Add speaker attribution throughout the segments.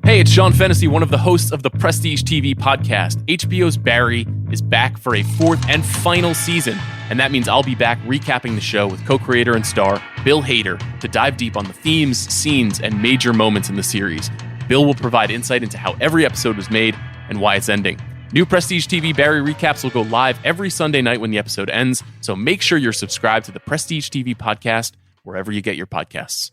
Speaker 1: Hey, it's Sean Fennessy, one of the hosts of the Prestige TV podcast. HBO's Barry is back for a fourth and final season, and that means I'll be back recapping the show with co-creator and star Bill Hader to dive deep on the themes, scenes, and major moments in the series. Bill will provide insight into how every episode was made and why it's ending. New Prestige TV Barry recaps will go live every Sunday night when the episode ends, so make sure you're subscribed to the Prestige TV podcast wherever you get your podcasts.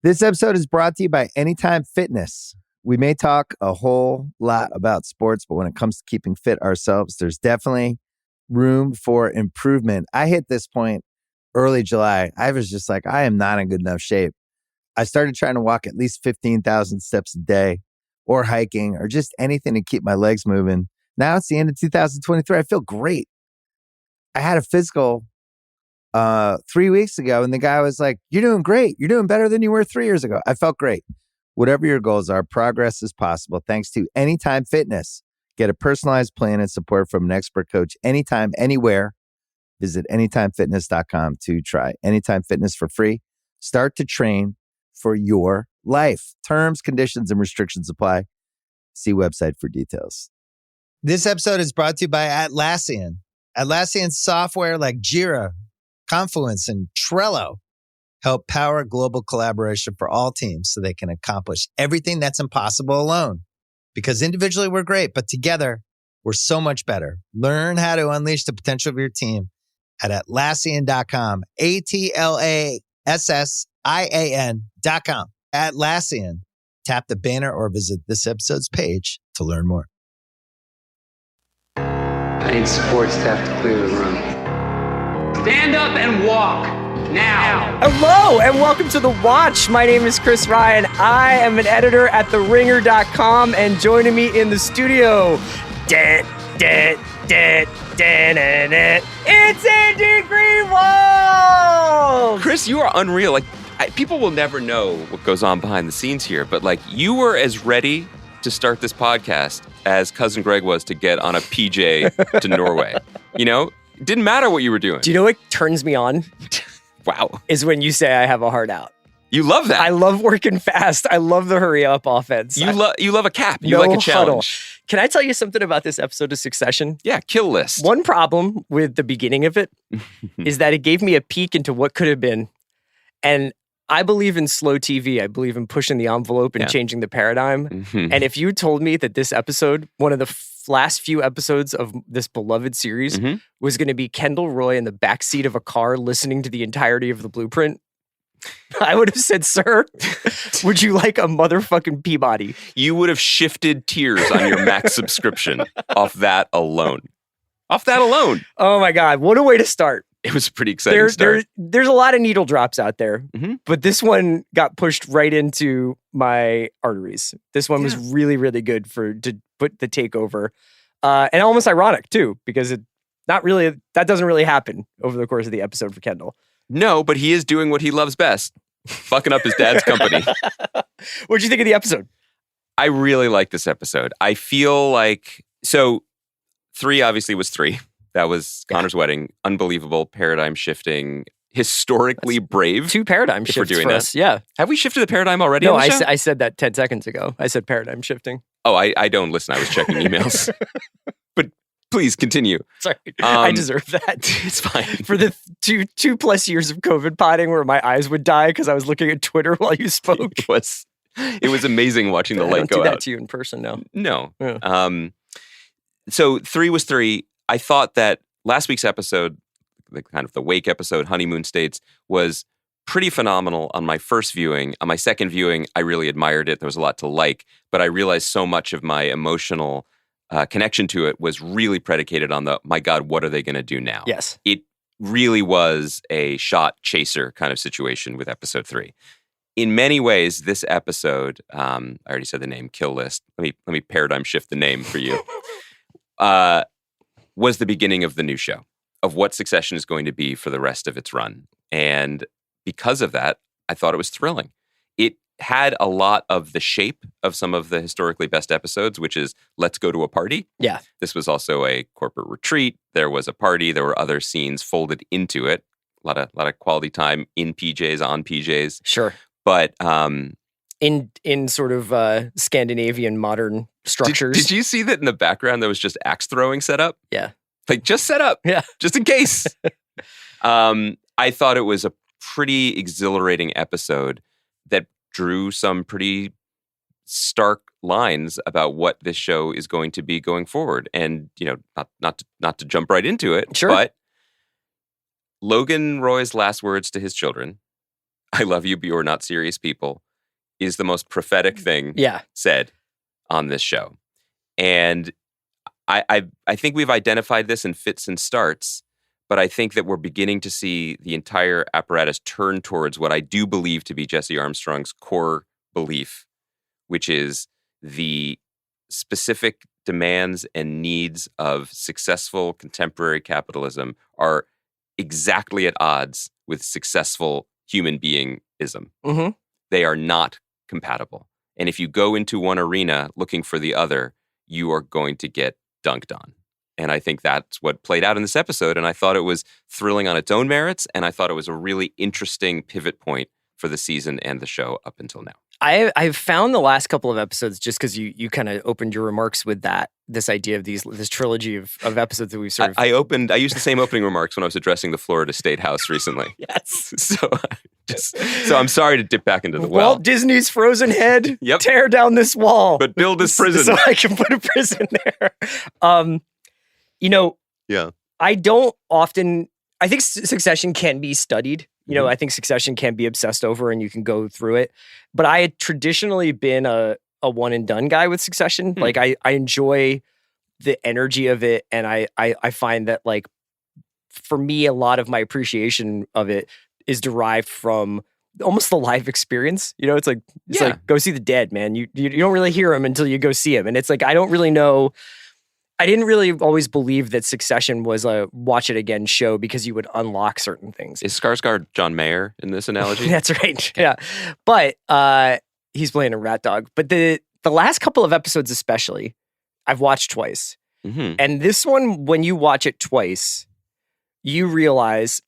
Speaker 2: This episode is brought to you by Anytime Fitness. We may talk a whole lot about sports, but when it comes to keeping fit ourselves, there's definitely room for improvement. I hit this point early July. I was just like, I am not in good enough shape. I started trying to walk at least 15,000 steps a day or hiking or just anything to keep my legs moving. Now it's the end of 2023. I feel great. I had a physical 3 weeks ago, and the guy was like, you're doing great. You're doing better than you were 3 years ago. I felt great. Whatever your goals are, progress is possible thanks to Anytime Fitness. Get a personalized plan and support from an expert coach anytime, anywhere. Visit anytimefitness.com to try Anytime Fitness for free. Start to train for your life. Terms, conditions, and restrictions apply. See website for details. This episode is brought to you by Atlassian. Atlassian software like Jira, Confluence, and Trello help power global collaboration for all teams so they can accomplish everything that's impossible alone. Because individually we're great, but together we're so much better. Learn how to unleash the potential of your team at Atlassian.com. Atlassian.com. Atlassian. Tap the banner or visit this episode's page to learn more.
Speaker 3: I need support staff to clear the room. Stand up and walk now.
Speaker 4: Hello and welcome to The Watch. My name is Chris Ryan. I am an editor at TheRinger.com, and joining me in the studio, it's Andy Greenwald!
Speaker 5: Chris, you are unreal. Like, people will never know what goes on behind the scenes here, but like, you were as ready to start this podcast as Cousin Greg was to get on a PJ to Norway. You know? It didn't matter what you were doing.
Speaker 4: Do you know what turns me on?
Speaker 5: Wow.
Speaker 4: Is when you say I have a heart out.
Speaker 5: You love that.
Speaker 4: I love working fast. I love the hurry up offense.
Speaker 5: You love a cap. You
Speaker 4: no
Speaker 5: like a challenge.
Speaker 4: Huddle. Can I tell you something about this episode of Succession?
Speaker 5: Yeah, kill list.
Speaker 4: One problem with the beginning of it is that it gave me a peek into what could have been. And I believe in slow TV. I believe in pushing the envelope and changing the paradigm.
Speaker 5: Mm-hmm.
Speaker 4: And if you told me that this episode, one of the last few episodes of this beloved series, was going to be Kendall Roy in the backseat of a car listening to the entirety of The Blueprint, I would have said, sir, would you like a motherfucking Peabody?
Speaker 5: You would have shifted tiers on your Max subscription off that alone. Off that alone.
Speaker 4: Oh my God. What a way to start.
Speaker 5: It was a pretty exciting start.
Speaker 4: There's a lot of needle drops out there, but this one got pushed right into my arteries. This one was really, really good to put the takeover. And almost ironic too, because that doesn't really happen over the course of the episode for Kendall.
Speaker 5: No, but he is doing what he loves best, fucking up his dad's company.
Speaker 4: What'd you think of the episode?
Speaker 5: I really like this episode. I feel like, 3 obviously was 3. That was Connor's wedding. Unbelievable, paradigm shifting, historically brave.
Speaker 4: 2 paradigm shifts for us. Yeah.
Speaker 5: Have we shifted the paradigm already?
Speaker 4: No, I said that 10 seconds ago. I said paradigm shifting.
Speaker 5: Oh, I don't listen. I was checking emails. But please continue.
Speaker 4: Sorry, I deserve that.
Speaker 5: It's fine.
Speaker 4: For the two plus years of COVID potting where my eyes would die because I was looking at Twitter while you spoke.
Speaker 5: It was amazing watching the light go out.
Speaker 4: I don't do that to you in person now.
Speaker 5: No.
Speaker 4: Yeah.
Speaker 5: So 3 was 3. I thought that last week's episode, the Wake episode, Honeymoon States, was pretty phenomenal on my first viewing. On my second viewing, I really admired it. There was a lot to like, but I realized so much of my emotional connection to it was really predicated on my God, what are they going to do now?
Speaker 4: Yes.
Speaker 5: It really was a shot chaser kind of situation with episode 3. In many ways, this episode, I already said the name, Kill List. Let me paradigm shift the name for you. Was the beginning of the new show, of what Succession is going to be for the rest of its run. And because of that, I thought it was thrilling. It had a lot of the shape of some of the historically best episodes, which is let's go to a party.
Speaker 4: Yeah.
Speaker 5: This was also a corporate retreat. There was a party. There were other scenes folded into it. A lot of quality time in PJs, on PJs.
Speaker 4: Sure.
Speaker 5: But
Speaker 4: in sort of Scandinavian modern structures.
Speaker 5: Did you see that in the background there was just axe throwing set up?
Speaker 4: Yeah.
Speaker 5: Like, just set up.
Speaker 4: Yeah.
Speaker 5: Just in case. I thought it was a pretty exhilarating episode that drew some pretty stark lines about what this show is going to be going forward. And, not to jump right into it,
Speaker 4: Sure.
Speaker 5: but Logan Roy's last words to his children, "I love you, but you're not serious people," is the most prophetic thing said on this show. And I think we've identified this in fits and starts, but I think that we're beginning to see the entire apparatus turn towards what I do believe to be Jesse Armstrong's core belief, which is the specific demands and needs of successful contemporary capitalism are exactly at odds with successful human beingism.
Speaker 4: Mm-hmm.
Speaker 5: They are not compatible. And if you go into one arena looking for the other, you are going to get dunked on. And I think that's what played out in this episode. And I thought it was thrilling on its own merits. And I thought it was a really interesting pivot point for the season and the show up until now.
Speaker 4: I've found the last couple of episodes, just because you kind of opened your remarks with this idea of this trilogy of episodes that we've sort of...
Speaker 5: I used the same opening remarks when I was addressing the Florida State House recently.
Speaker 4: Yes.
Speaker 5: So I'm sorry to dip back into the well.
Speaker 4: Walt Disney's frozen head,
Speaker 5: Yep.
Speaker 4: Tear down this wall.
Speaker 5: But build this prison.
Speaker 4: So I can put a prison there.
Speaker 5: Yeah.
Speaker 4: I don't often... I think Succession can be studied. I think Succession can be obsessed over and you can go through it. But I had traditionally been a one and done guy with Succession. Like I enjoy the energy of it. And I find that, like, for me, a lot of my appreciation of it is derived from almost the live experience. It's like go see the dead, man. You don't really hear him until you go see him. And it's like, I don't really know. I didn't really always believe that Succession was a watch it again show because you would unlock certain things.
Speaker 5: Is Skarsgård John Mayer in this analogy?
Speaker 4: That's right. Okay. Yeah. But he's playing a rat dog. But the last couple of episodes especially, I've watched twice.
Speaker 5: Mm-hmm.
Speaker 4: And this one, when you watch it twice, you realize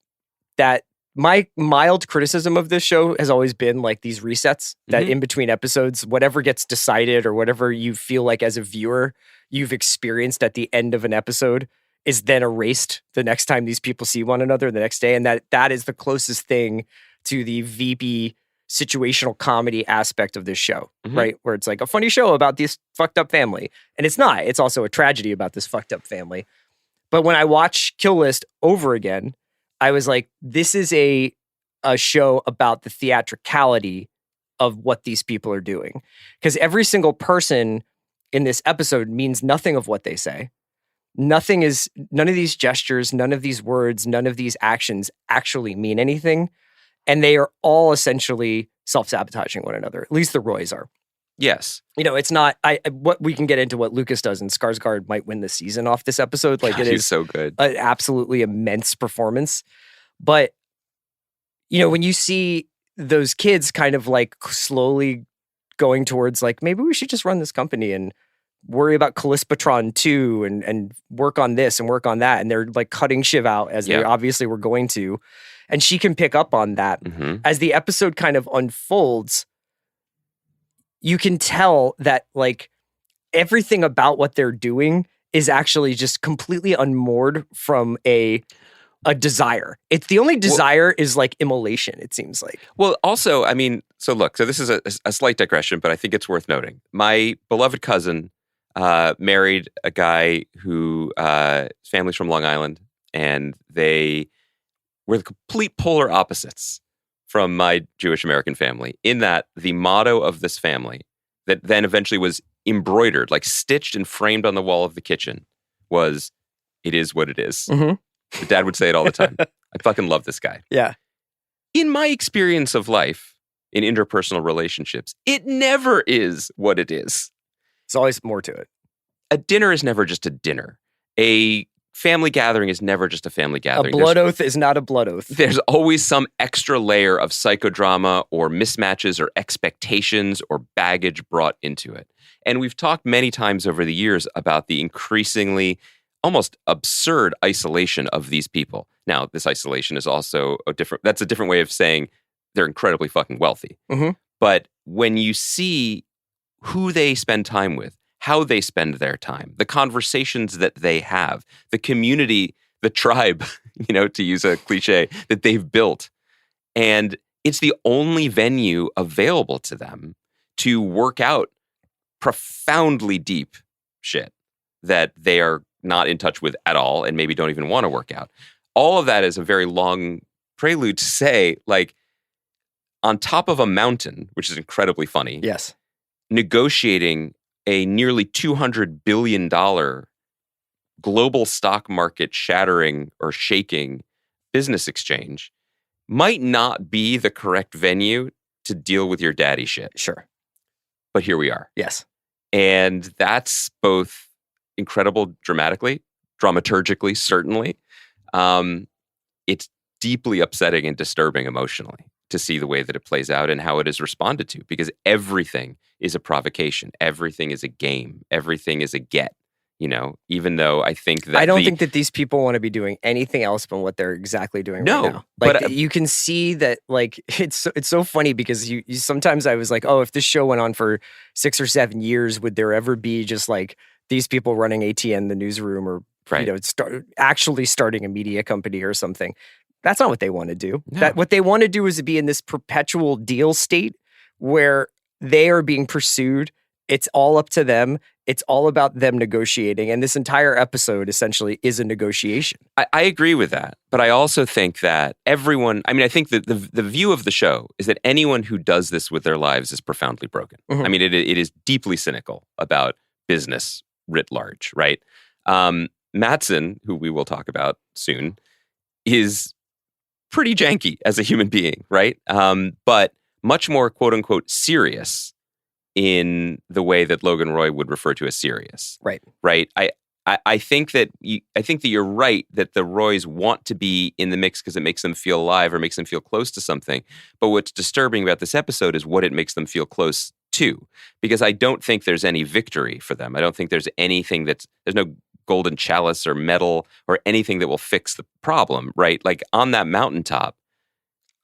Speaker 4: that my mild criticism of this show has always been like these resets that in between episodes, whatever gets decided or whatever you feel like as a viewer you've experienced at the end of an episode is then erased the next time these people see one another the next day. And that is the closest thing to the VP situational comedy aspect of this show, right? Where it's like a funny show about this fucked up family. And it's not. It's also a tragedy about this fucked up family. But when I watch Kill List over again, I was like, this is a show about the theatricality of what these people are doing. Because every single person in this episode means nothing of what they say. None of these gestures, none of these words, none of these actions actually mean anything. And they are all essentially self-sabotaging one another. At least the Roys are.
Speaker 5: Yes.
Speaker 4: It's not, what we can get into what Lucas does, and Skarsgård might win the season off this episode. Like,
Speaker 5: God,
Speaker 4: it
Speaker 5: he's
Speaker 4: is
Speaker 5: so good.
Speaker 4: An absolutely immense performance. But, when you see those kids kind of like slowly going towards like, maybe we should just run this company and worry about Callispatron 2 and work on this and work on that. And they're like cutting Shiv out as they obviously were going to. And she can pick up on that. As the episode kind of unfolds, you can tell that like everything about what they're doing is actually just completely unmoored from a desire. It's the only desire is like immolation, it seems like.
Speaker 5: Well, also, I mean, so this is a slight digression, but I think it's worth noting. My beloved cousin married a guy who family's from Long Island, and they were the complete polar opposites from my Jewish American family, in that the motto of this family that then eventually was embroidered, like stitched and framed on the wall of the kitchen, was, "It is what it is." The dad would say it all the time. I fucking love this guy.
Speaker 4: Yeah.
Speaker 5: In my experience of life, in interpersonal relationships, it never is what it is.
Speaker 4: There's always more to it.
Speaker 5: A dinner is never just a dinner. A family gathering is never just a family gathering.
Speaker 4: A blood oath is not a blood oath.
Speaker 5: There's always some extra layer of psychodrama or mismatches or expectations or baggage brought into it. And we've talked many times over the years about the increasingly almost absurd isolation of these people. Now, this isolation is also that's a different way of saying they're incredibly fucking wealthy. But when you see who they spend time with, how they spend their time, the conversations that they have, the community, the tribe, to use a cliche, that they've built. And it's the only venue available to them to work out profoundly deep shit that they are not in touch with at all and maybe don't even want to work out. All of that is a very long prelude to say, like, on top of a mountain, which is incredibly funny.
Speaker 4: Yes.
Speaker 5: Negotiating a nearly $200 billion global stock market shattering or shaking business exchange might not be the correct venue to deal with your daddy shit.
Speaker 4: Sure.
Speaker 5: But here we are.
Speaker 4: Yes.
Speaker 5: And that's both incredible dramaturgically, certainly. It's deeply upsetting and disturbing emotionally to see the way that it plays out and how it is responded to, because everything is a provocation. Everything is a game. Everything is a get, even though I think that
Speaker 4: I don't think that these people want to be doing anything else but what they're exactly doing right now.
Speaker 5: But
Speaker 4: you can see that, like, it's so funny because you sometimes I was like, oh, if this show went on for 6 or 7 years, would there ever be just like these people running ATN, the newsroom, or actually starting a media company or something? That's not what they want to do.
Speaker 5: No.
Speaker 4: What they want to do is to be in this perpetual deal state where they are being pursued. It's all up to them. It's all about them negotiating. And this entire episode essentially is a negotiation.
Speaker 5: I agree with that. But I also think that I think that the view of the show is that anyone who does this with their lives is profoundly broken.
Speaker 4: Mm-hmm.
Speaker 5: I mean, it is deeply cynical about business writ large, right? Matson, who we will talk about soon, is pretty janky as a human being, right? But much more quote unquote serious in the way that Logan Roy would refer to as serious.
Speaker 4: Right.
Speaker 5: Right. I think that you're right that the Roys want to be in the mix because it makes them feel alive or makes them feel close to something. But what's disturbing about this episode is what it makes them feel close to, because I don't think there's any victory for them. I don't think there's anything there's no golden chalice or medal or anything that will fix the problem, right? Like on that mountaintop,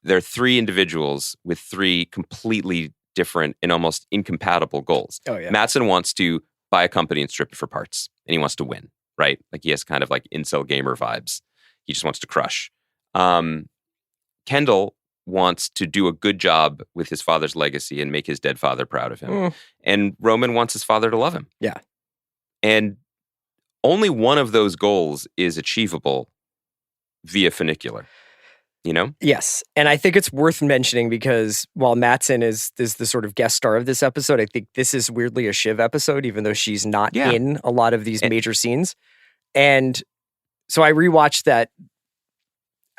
Speaker 5: there are 3 individuals with 3 completely different and almost incompatible goals.
Speaker 4: Oh, yeah.
Speaker 5: Matson wants to buy a company and strip it for parts, and he wants to win, right? Like he has kind of like incel gamer vibes. He just wants to crush. Kendall wants to do a good job with his father's legacy and make his dead father proud of him. And Roman wants his father to love him.
Speaker 4: Yeah.
Speaker 5: And only one of those goals is achievable via funicular,
Speaker 4: Yes. And I think it's worth mentioning because while Matson is the sort of guest star of this episode, I think this is weirdly a Shiv episode, even though she's not in a lot of these major scenes. And so I rewatched that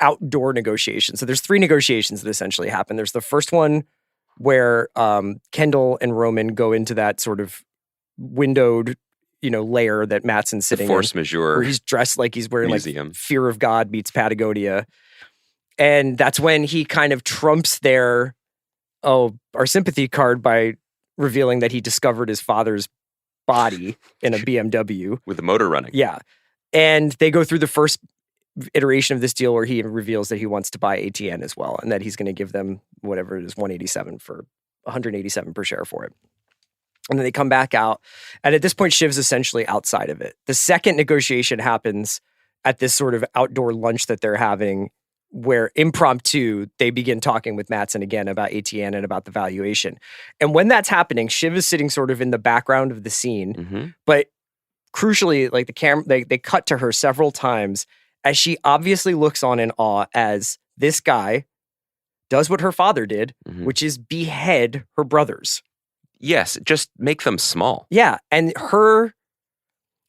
Speaker 4: outdoor negotiation. So there's 3 negotiations that essentially happen. There's the first one where Kendall and Roman go into that sort of windowed layer that Matson's sitting in.
Speaker 5: Force majeure.
Speaker 4: Where he's dressed like he's wearing
Speaker 5: museum.
Speaker 4: Like Fear of God meets Patagonia. And that's when he kind of trumps our sympathy card by revealing that he discovered his father's body in a BMW.
Speaker 5: With the motor running.
Speaker 4: Yeah. And they go through the first iteration of this deal where he reveals that he wants to buy ATN as well, and that he's going to give them whatever it is, 187 per share for it. And then they come back out. And at this point, Shiv's essentially outside of it. The second negotiation happens at this sort of outdoor lunch that they're having, where impromptu, they begin talking with Matson again about ATN and about the valuation. And when that's happening, Shiv is sitting sort of in the background of the scene. But crucially, like the camera, they cut to her several times as she obviously looks on in awe as this guy does what her father did, which is behead her brothers.
Speaker 5: Yes, just make them small.
Speaker 4: Yeah, and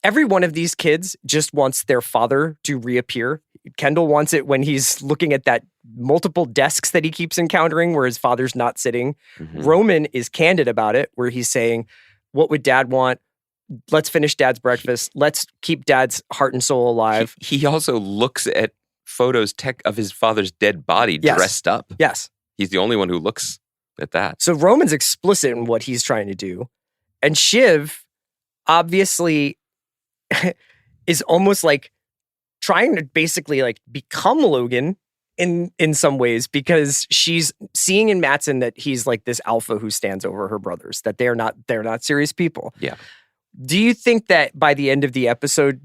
Speaker 4: every one of these kids just wants their father to reappear. Kendall wants it when he's looking at that multiple desks that he keeps encountering where his father's not sitting. Roman is candid about it, where he's saying, what would dad want? Let's finish dad's breakfast. Let's keep dad's heart and soul alive.
Speaker 5: He also looks at photos of his father's dead body dressed up.
Speaker 4: Yes.
Speaker 5: He's the only one who looks at that.
Speaker 4: So Roman's explicit in what he's trying to do. And Shiv obviously is almost like trying to basically like become Logan in some ways, because she's seeing in Matson that he's like this alpha who stands over her brothers, that they're not serious people.
Speaker 5: Yeah.
Speaker 4: Do you think that by the end of the episode,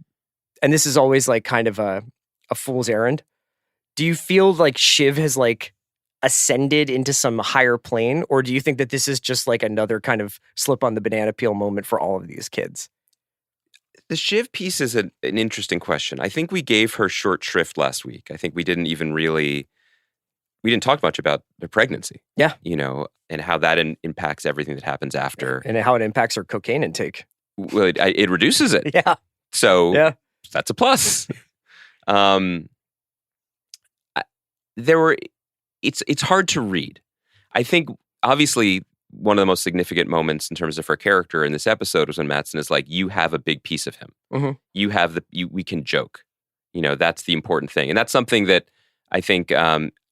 Speaker 4: and this is always like kind of a fool's errand, do you feel like Shiv has like ascended into some higher plane, or do you think that this is just like another kind of slip on the banana peel moment for all of these kids?
Speaker 5: The Shiv piece is an interesting question. I think we gave her short shrift last week. I think we didn't talk much about the pregnancy.
Speaker 4: Yeah.
Speaker 5: And how that impacts everything that happens after.
Speaker 4: And how it impacts her cocaine intake.
Speaker 5: Well, it reduces it.
Speaker 4: Yeah.
Speaker 5: So
Speaker 4: yeah.
Speaker 5: That's a plus. It's hard to read. I think, obviously, one of the most significant moments in terms of her character in this episode was when Matson is like, you have a big piece of him.
Speaker 4: Mm-hmm.
Speaker 5: You have we can joke. That's the important thing. And that's something that I think,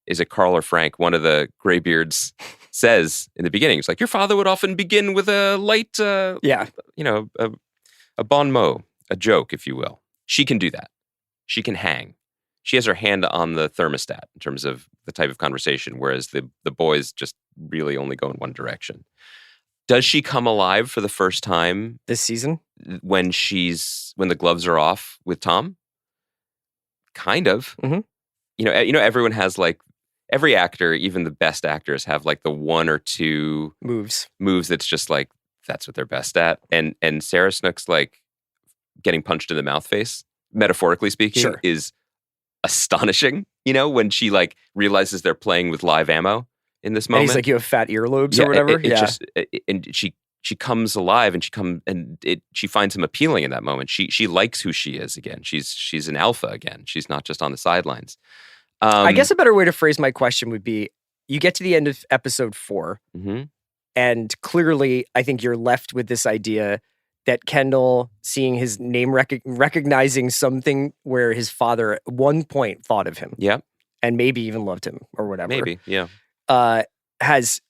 Speaker 5: is it Carl or Frank, one of the graybeards says in the beginning. It's like, your father would often begin with a light, a bon mot, a joke, if you will. She can do that. She can hang. She has her hand on the thermostat in terms of the type of conversation, whereas the boys just really only go in one direction. Does she come alive for the first time
Speaker 4: this season
Speaker 5: when the gloves are off with Tom? Kind of.
Speaker 4: Mm-hmm.
Speaker 5: Everyone has like, every actor, even the best actors, have like the one or two
Speaker 4: moves
Speaker 5: that's just like, that's what they're best at. And Sarah Snook's like getting punched in the mouth face, metaphorically speaking,
Speaker 4: sure,
Speaker 5: is astonishing, when she like realizes they're playing with live ammo in this moment.
Speaker 4: And he's like, you have fat earlobes or whatever.
Speaker 5: And she comes alive, and she finds him appealing in that moment. She likes who she is again. She's an alpha again. She's not just on the sidelines.
Speaker 4: I guess a better way to phrase my question would be, you get to the end of episode 4,
Speaker 5: mm-hmm.
Speaker 4: and clearly I think you're left with this idea that Kendall, seeing his name, recognizing something where his father at one point thought of him.
Speaker 5: Yeah.
Speaker 4: And maybe even loved him or whatever.
Speaker 5: Maybe, yeah.
Speaker 4: Has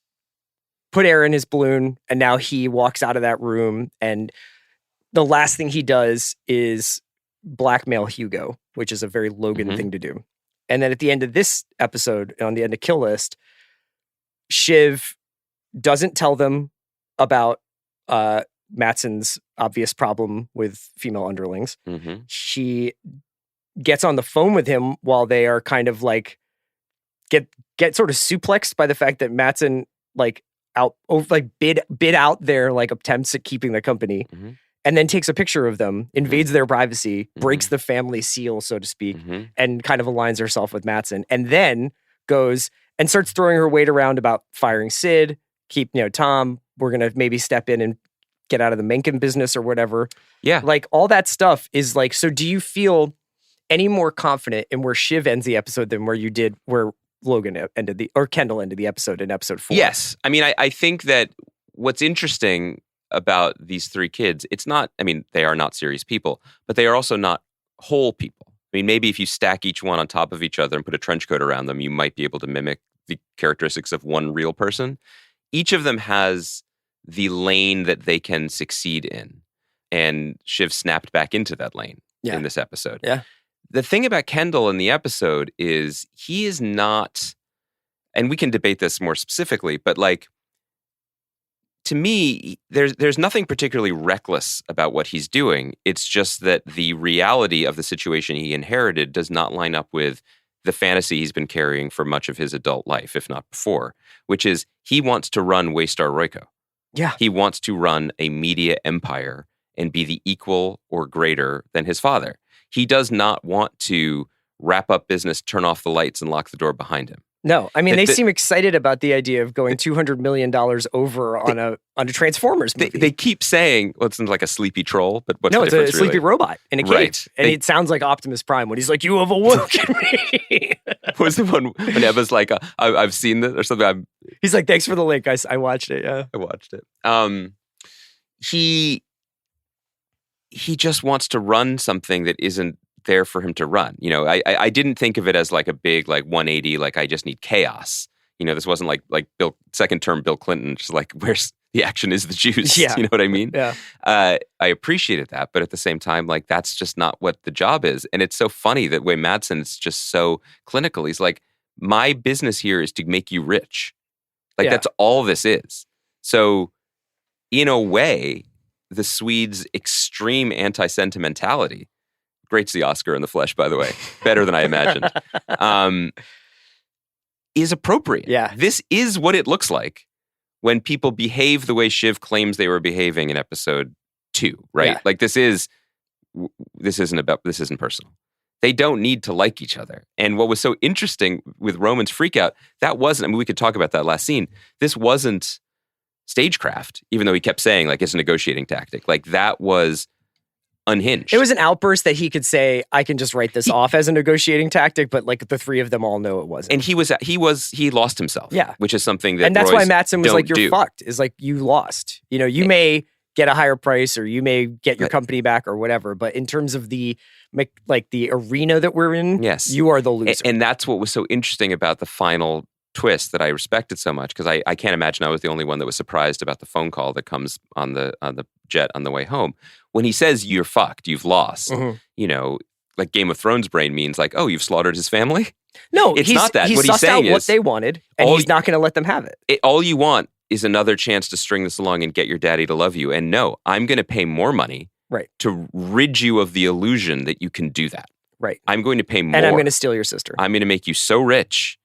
Speaker 4: put air in his balloon, and now he walks out of that room, and the last thing he does is blackmail Hugo, which is a very Logan
Speaker 5: mm-hmm.
Speaker 4: thing to do. And then at the end of this episode, on the end of Kill List, Shiv doesn't tell them about Matson's obvious problem with female underlings.
Speaker 5: Mm-hmm.
Speaker 4: She gets on the phone with him while they are kind of like get sort of suplexed by the fact that Matson bid out their like attempts at keeping the company,
Speaker 5: mm-hmm.
Speaker 4: and then takes a picture of them, invades
Speaker 5: mm-hmm.
Speaker 4: their privacy,
Speaker 5: mm-hmm.
Speaker 4: breaks the family seal, so to speak,
Speaker 5: mm-hmm.
Speaker 4: and kind of aligns herself with Matson, and then goes and starts throwing her weight around about firing Sid, keep Tom, we're gonna maybe step in and get out of the Mencken business or whatever.
Speaker 5: Yeah.
Speaker 4: Like all that stuff is like, so do you feel any more confident in where Shiv ends the episode than where you did where Logan ended or Kendall ended the episode in episode 4?
Speaker 5: Yes. I mean, I think that what's interesting about these 3 kids, they are not serious people, but they are also not whole people. I mean, maybe if you stack each one on top of each other and put a trench coat around them, you might be able to mimic the characteristics of one real person. Each of them has the lane that they can succeed in. And Shiv snapped back into that lane in this episode.
Speaker 4: Yeah.
Speaker 5: The thing about Kendall in the episode is he is not, and we can debate this more specifically, but like, to me, there's nothing particularly reckless about what he's doing. It's just that the reality of the situation he inherited does not line up with the fantasy he's been carrying for much of his adult life, if not before, which is he wants to run Waystar Royco.
Speaker 4: Yeah.
Speaker 5: He wants to run a media empire and be the equal or greater than his father. He does not want to wrap up business, turn off the lights, and lock the door behind him.
Speaker 4: No, I mean, they seem excited about the idea of going $200 million over on a Transformers movie.
Speaker 5: They keep saying, well, it's like a sleepy troll, but what's
Speaker 4: no,
Speaker 5: the difference?
Speaker 4: It's a sleepy robot in a cave.
Speaker 5: Right.
Speaker 4: And it sounds like Optimus Prime when he's like, you have awoken me.
Speaker 5: What was the one when Eva's like, I've seen this or something?
Speaker 4: He's like, thanks for the link. I watched it. Yeah.
Speaker 5: I watched it. He just wants to run something that isn't there for him to run. I didn't think of it as like a big like 180, like I just need chaos. This wasn't like second term Bill Clinton, just like where's the action is the juice.
Speaker 4: Yeah.
Speaker 5: You know what I mean?
Speaker 4: Yeah.
Speaker 5: I appreciated that, but at the same time, like that's just not what the job is. And it's so funny that way Madsen's just so clinical. He's like, my business here is to make you rich. Like,
Speaker 4: Yeah.
Speaker 5: that's all this is. So, in a way, the Swedes' extreme anti-sentimentality, great to see Oscar in the flesh, by the way, better than I imagined, is appropriate.
Speaker 4: Yeah.
Speaker 5: This is what it looks like when people behave the way Shiv claims they were behaving in episode 2, right?
Speaker 4: Yeah.
Speaker 5: Like, this isn't personal. They don't need to like each other. And what was so interesting with Roman's freakout, that wasn't, I mean, we could talk about that last scene. This wasn't stagecraft, even though he kept saying, like, it's a negotiating tactic. Like, that was unhinged.
Speaker 4: It was an outburst that he could say, I can just write this off as a negotiating tactic, but like the three of them all know it wasn't.
Speaker 5: And he lost himself.
Speaker 4: Yeah.
Speaker 5: Which is something that
Speaker 4: and that's
Speaker 5: Roy's
Speaker 4: why Matson was
Speaker 5: don't
Speaker 4: like, you're
Speaker 5: do.
Speaker 4: fucked. Is like, you lost. You know, you may get a higher price or you may get your company back or whatever. But in terms of the arena that we're in,
Speaker 5: Yes.
Speaker 4: you are the loser.
Speaker 5: And that's what was so interesting about the final twist that I respected so much, because I can't imagine I was the only one that was surprised about the phone call that comes on the jet on the way home. When he says, you're fucked, you've lost, you know, like Game of Thrones brain means like, oh, you've slaughtered his family?
Speaker 4: No,
Speaker 5: it's not that.
Speaker 4: He's
Speaker 5: What he's
Speaker 4: sussed
Speaker 5: saying
Speaker 4: out what
Speaker 5: is,
Speaker 4: they wanted, and he's not going to let them have it.
Speaker 5: All you want is another chance to string this along and get your daddy to love you. And no, I'm going to pay more money to rid you of the illusion that you can do that.
Speaker 4: Right.
Speaker 5: I'm going to pay more.
Speaker 4: And I'm going to steal your sister.
Speaker 5: I'm going to make you so rich,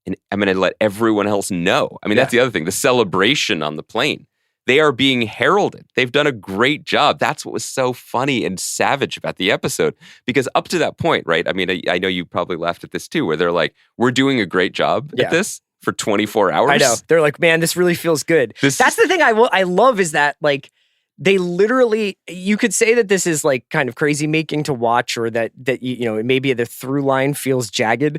Speaker 5: and I'm going to let everyone else know. I mean, that's the other thing, the celebration on the plane. They are being heralded. They've done a great job. That's what was so funny and savage about the episode. Because up to that point, right? I mean, I know you probably laughed at this too, where they're like, we're doing a great job at this for 24 hours.
Speaker 4: I know. They're like, man, this really feels good. That's the thing I love is that, like, they literally, you could say that this is like kind of crazy making to watch, or that you know, maybe the through line feels jagged.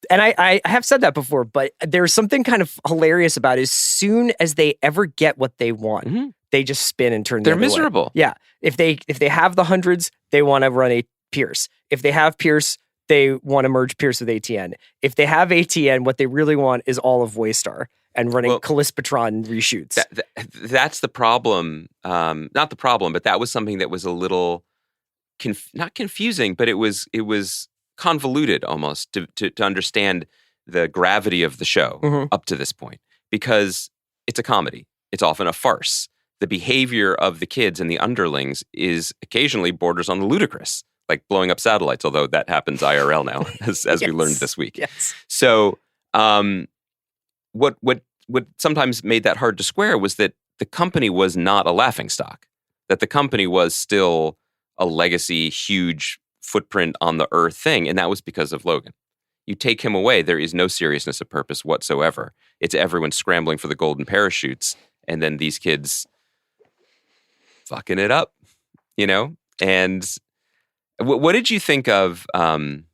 Speaker 4: And I have said that before, but there's something kind of hilarious about it. As soon as they ever get what they want, they just spin and turn.
Speaker 5: They're miserable.
Speaker 4: Way. Yeah. If they have the hundreds, they want to run a Pierce. If they have Pierce, they want to merge Pierce with ATN. If they have ATN, what they really want is all of Waystar and running Callispatron reshoots.
Speaker 5: That's the problem. Not the problem, but that was something that was a little not confusing, but it was convoluted almost to understand the gravity of the show up to this point, because it's a comedy. It's often a farce. The behavior of the kids and the underlings is occasionally borders on the ludicrous, like blowing up satellites, although that happens IRL now, as we learned this week.
Speaker 4: Yes.
Speaker 5: So what sometimes made that hard to square was that the company was not a laughingstock, that the company was still a legacy, huge footprint on the earth thing, and that was because of Logan. You take him away, there is no seriousness of purpose whatsoever. It's everyone scrambling for the golden parachutes, and then these kids fucking it up, you know? And what did you think of, there's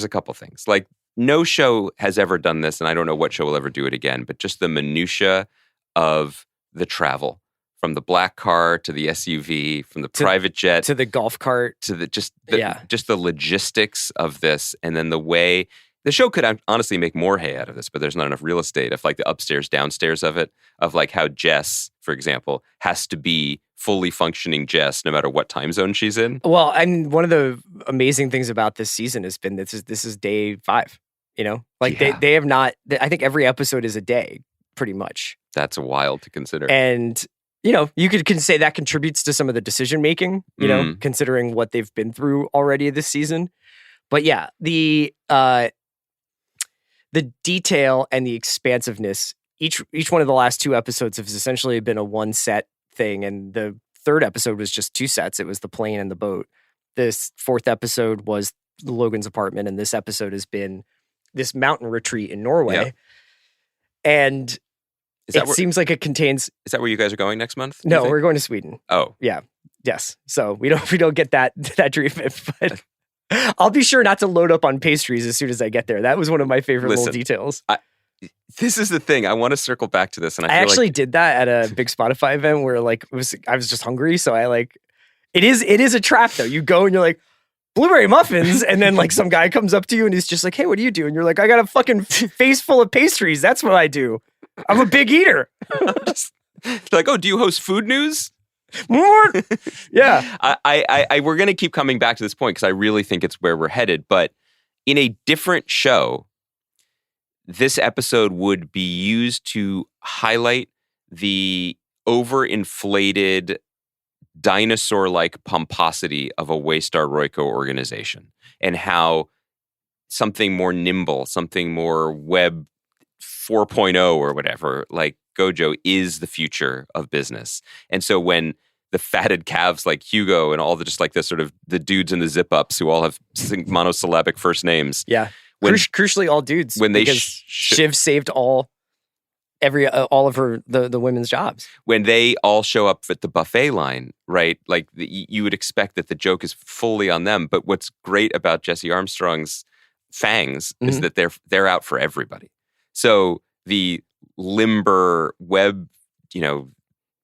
Speaker 5: a couple things. Like, no show has ever done this, and I don't know what show will ever do it again, but just the minutia of the travel. From the black car to the SUV, from the private jet
Speaker 4: to the golf cart,
Speaker 5: to just the logistics of this, and then the way the show could honestly make more hay out of this, but there's not enough real estate. Of like the upstairs, downstairs of it, of like how Jess, for example, has to be fully functioning Jess no matter what time zone she's in.
Speaker 4: Well, and one of the amazing things about this season has been this is day 5. You know, like they have not. I think every episode is a day, pretty much.
Speaker 5: That's wild to consider.
Speaker 4: And you know, you could say that contributes to some of the decision making, you know, considering what they've been through already this season. But yeah, the detail and the expansiveness, each one of the last 2 episodes has essentially been a one set thing. And the 3rd episode was just 2 sets. It was the plane and the boat. This 4th episode was Logan's apartment. And this episode has been this mountain retreat in Norway. Yep. And seems like it contains.
Speaker 5: Is that where you guys are going next month?
Speaker 4: No, we're going to Sweden.
Speaker 5: Oh,
Speaker 4: yeah, yes. So we don't get that treatment, but I'll be sure not to load up on pastries as soon as I get there. That was one of my favorite little details.
Speaker 5: This is the thing. I want to circle back to this, and I
Speaker 4: actually did that at a big Spotify event where I was just hungry, so it is a trap though. You go and you're like, blueberry muffins, and then like some guy comes up to you and he's just like, hey, what do you do? And you're like, I got a fucking face full of pastries. That's what I do. I'm a big eater.
Speaker 5: Like, oh, do you host Food News?
Speaker 4: More? Yeah.
Speaker 5: We're going to keep coming back to this point because I really think it's where we're headed. But in a different show, this episode would be used to highlight the overinflated dinosaur-like pomposity of a Waystar Royco organization, and how something more nimble, something more Web 4.0 or whatever, like Gojo, is the future of business. And so when the fatted calves like Hugo and all the just like the sort of the dudes in the zip-ups who all have monosyllabic first names.
Speaker 4: Yeah. Crucially, all dudes.
Speaker 5: When they
Speaker 4: because Shiv saved all of her the women's jobs.
Speaker 5: When they all show up at the buffet line, right? Like you would expect that the joke is fully on them. But what's great about Jesse Armstrong's fangs is that they're out for everybody. So the limber web,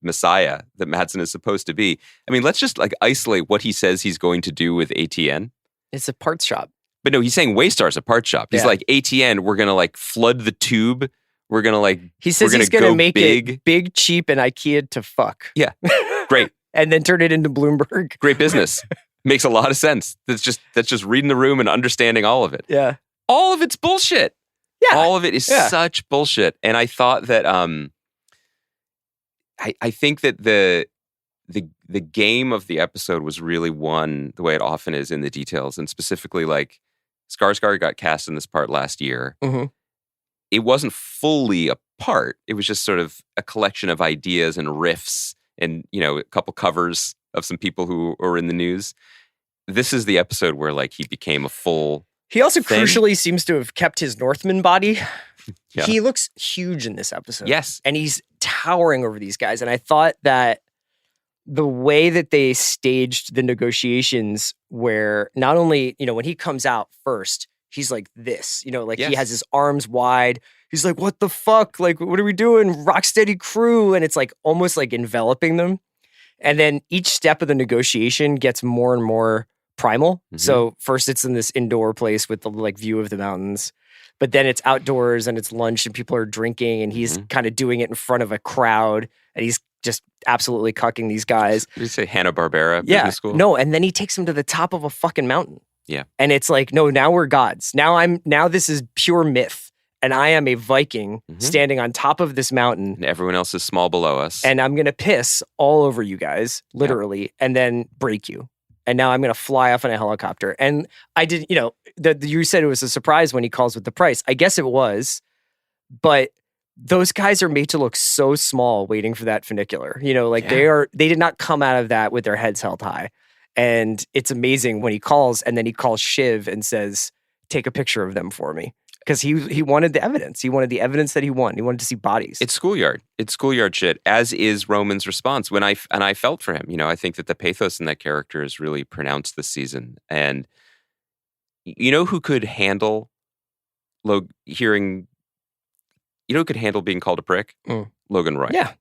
Speaker 5: messiah that Matson is supposed to be. I mean, let's just like isolate what he says he's going to do with ATN.
Speaker 4: It's a parts shop.
Speaker 5: But no, he's saying Waystar's a parts shop. He's like, ATN, we're going to like flood the tube. We're going to like,
Speaker 4: he says he's going to make it big, cheap, and IKEA to fuck.
Speaker 5: Yeah. Great.
Speaker 4: And then turn it into Bloomberg.
Speaker 5: Great business. Makes a lot of sense. That's just reading the room and understanding all of it.
Speaker 4: Yeah.
Speaker 5: All of it's bullshit.
Speaker 4: Yeah.
Speaker 5: All of it is such bullshit. And I thought that, I think that the game of the episode was really won the way it often is in the details. And specifically, like, Skarsgård got cast in this part last year.
Speaker 4: Mm-hmm.
Speaker 5: It wasn't fully a part. It was just sort of a collection of ideas and riffs and, a couple covers of some people who are in the news. This is the episode where, like, he became a full
Speaker 4: He also
Speaker 5: thing.
Speaker 4: crucially seems to have kept his Northman body.
Speaker 5: Yeah.
Speaker 4: He looks huge in this episode.
Speaker 5: Yes.
Speaker 4: And he's towering over these guys. And I thought that the way that they staged the negotiations, where not only, when he comes out first, he's like this, he has his arms wide. He's like, what the fuck? Like, what are we doing? Rocksteady crew. And it's like almost like enveloping them. And then each step of the negotiation gets more and more primal. Mm-hmm. So first it's in this indoor place with the like view of the mountains, but then it's outdoors and it's lunch and people are drinking and he's kind of doing it in front of a crowd and he's just absolutely cucking these guys.
Speaker 5: Did you say Hanna-Barbera Business School?
Speaker 4: No, and then he takes them to the top of a fucking mountain.
Speaker 5: Yeah.
Speaker 4: And it's like, no, now we're gods. Now this is pure myth. And I am a Viking standing on top of this mountain.
Speaker 5: And everyone else is small below us.
Speaker 4: And I'm going to piss all over you guys, literally, and then break you. And now I'm going to fly off in a helicopter. And I did, you said it was a surprise when he calls with the price. I guess it was. But those guys are made to look so small waiting for that funicular. They did not come out of that with their heads held high. And it's amazing when he calls and then he calls Shiv and says, take a picture of them for me. Because he wanted the evidence. He wanted the evidence that he won. He wanted to see bodies.
Speaker 5: It's schoolyard. It's schoolyard shit, as is Roman's response. I felt for him. I think that the pathos in that character is really pronounced this season. And who could handle hearing... who could handle being called a prick? Logan Roy.
Speaker 4: Yeah.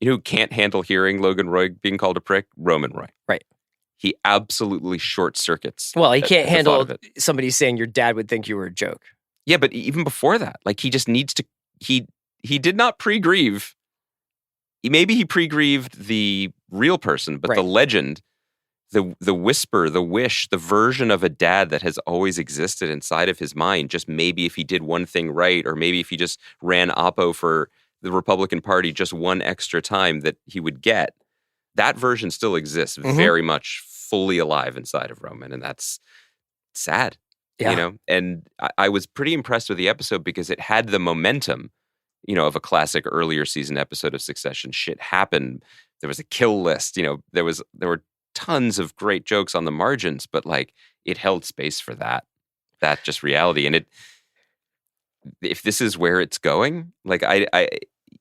Speaker 5: Who can't handle hearing Logan Roy being called a prick? Roman Roy.
Speaker 4: Right.
Speaker 5: He absolutely short circuits.
Speaker 4: Well, he can't handle somebody saying your dad would think you were a joke.
Speaker 5: Yeah, but even before that, like he just needs to. He did not pre-grieve. Maybe he pre-grieved the real person, but the legend, the whisper, the wish, the version of a dad that has always existed inside of his mind. Just maybe if he did one thing right, or maybe if he just ran Oppo for the Republican Party just one extra time, that he would get. That version still exists, very much fully alive inside of Roman, and that's sad.
Speaker 4: Yeah.
Speaker 5: And I was pretty impressed with the episode because it had the momentum, of a classic earlier season episode of Succession. Shit happened. There was a kill list. There were tons of great jokes on the margins, but like it held space for that just reality. And if this is where it's going, like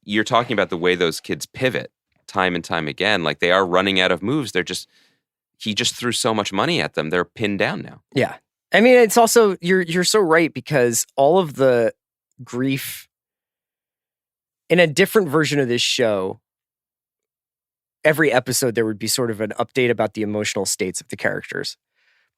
Speaker 5: you're talking about the way those kids pivot time and time again. Like they are running out of moves. He just threw so much money at them. They're pinned down now.
Speaker 4: Yeah. I mean, it's also, you're so right, because all of the grief in a different version of this show, every episode there would be sort of an update about the emotional states of the characters.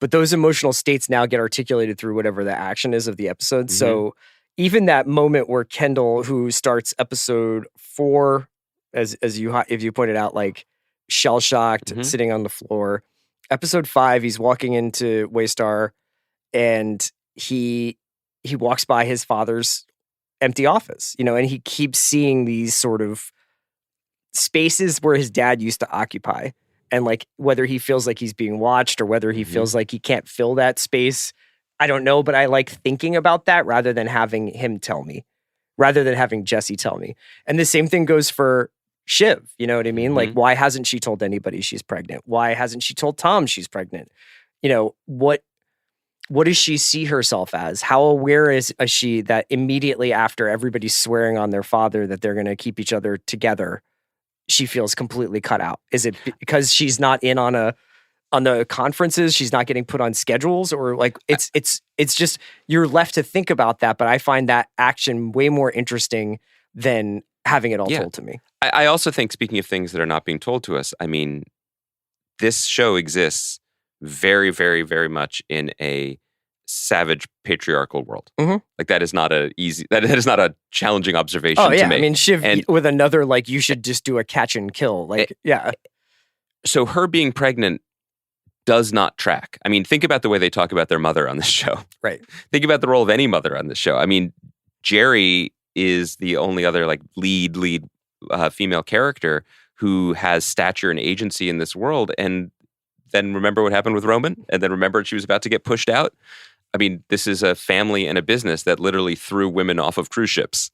Speaker 4: But those emotional states now get articulated through whatever the action is of the episode. Mm-hmm. So even that moment where Kendall, who starts episode 4, if you pointed out, like shell-shocked, sitting on the floor. Episode 5, he's walking into Waystar, and he walks by his father's empty office, and he keeps seeing these sort of spaces where his dad used to occupy. And like whether he feels like he's being watched or whether he feels like he can't fill that space, I don't know, but I like thinking about that rather than having him tell me, rather than having Jesse tell me. And the same thing goes for Shiv, you know what I mean? Like, why hasn't she told anybody she's pregnant? Why hasn't she told Tom she's pregnant? What does she see herself as? How aware is she that immediately after everybody's swearing on their father that they're going to keep each other together, she feels completely cut out? Is it because she's not in on the conferences, she's not getting put on schedules, or like it's just you're left to think about that? But I find that action way more interesting than having it all told to me.
Speaker 5: I also think, speaking of things that are not being told to us, I mean, this show exists very, very, very much in a savage patriarchal world. Like that is not that is not a challenging observation to make.
Speaker 4: I mean, Shiv with another, like, you should just do a catch and kill. Like,
Speaker 5: So her being pregnant does not track. I mean, think about the way they talk about their mother on this show.
Speaker 4: Right.
Speaker 5: Think about the role of any mother on this show. I mean, Jerry is the only other like lead female character who has stature and agency in this world. And then remember what happened with Roman, and then remember she was about to get pushed out. I mean, this is a family and a business that literally threw women off of cruise ships,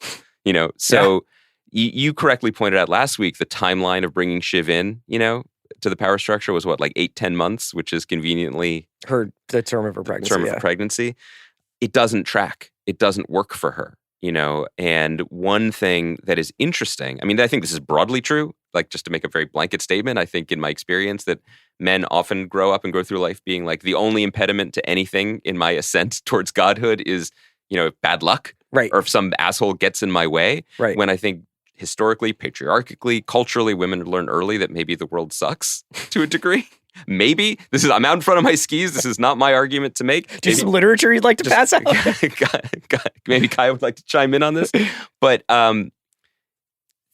Speaker 5: So you correctly pointed out last week the timeline of bringing Shiv in, to the power structure was what, like 8-10 months, which is conveniently
Speaker 4: the term of her pregnancy.
Speaker 5: It doesn't track. It doesn't work for her, And one thing that is interesting, I mean, I think this is broadly true. Like, just to make a very blanket statement, I think in my experience that men often grow up and go through life being like, the only impediment to anything in my ascent towards godhood is, bad luck.
Speaker 4: Right.
Speaker 5: Or if some asshole gets in my way.
Speaker 4: Right.
Speaker 5: When I think historically, patriarchally, culturally, women learn early that maybe the world sucks to a degree. Maybe. I'm out in front of my skis. This is not my argument to make.
Speaker 4: Do you have some literature you'd like to pass out?
Speaker 5: Maybe Kaya would like to chime in on this. But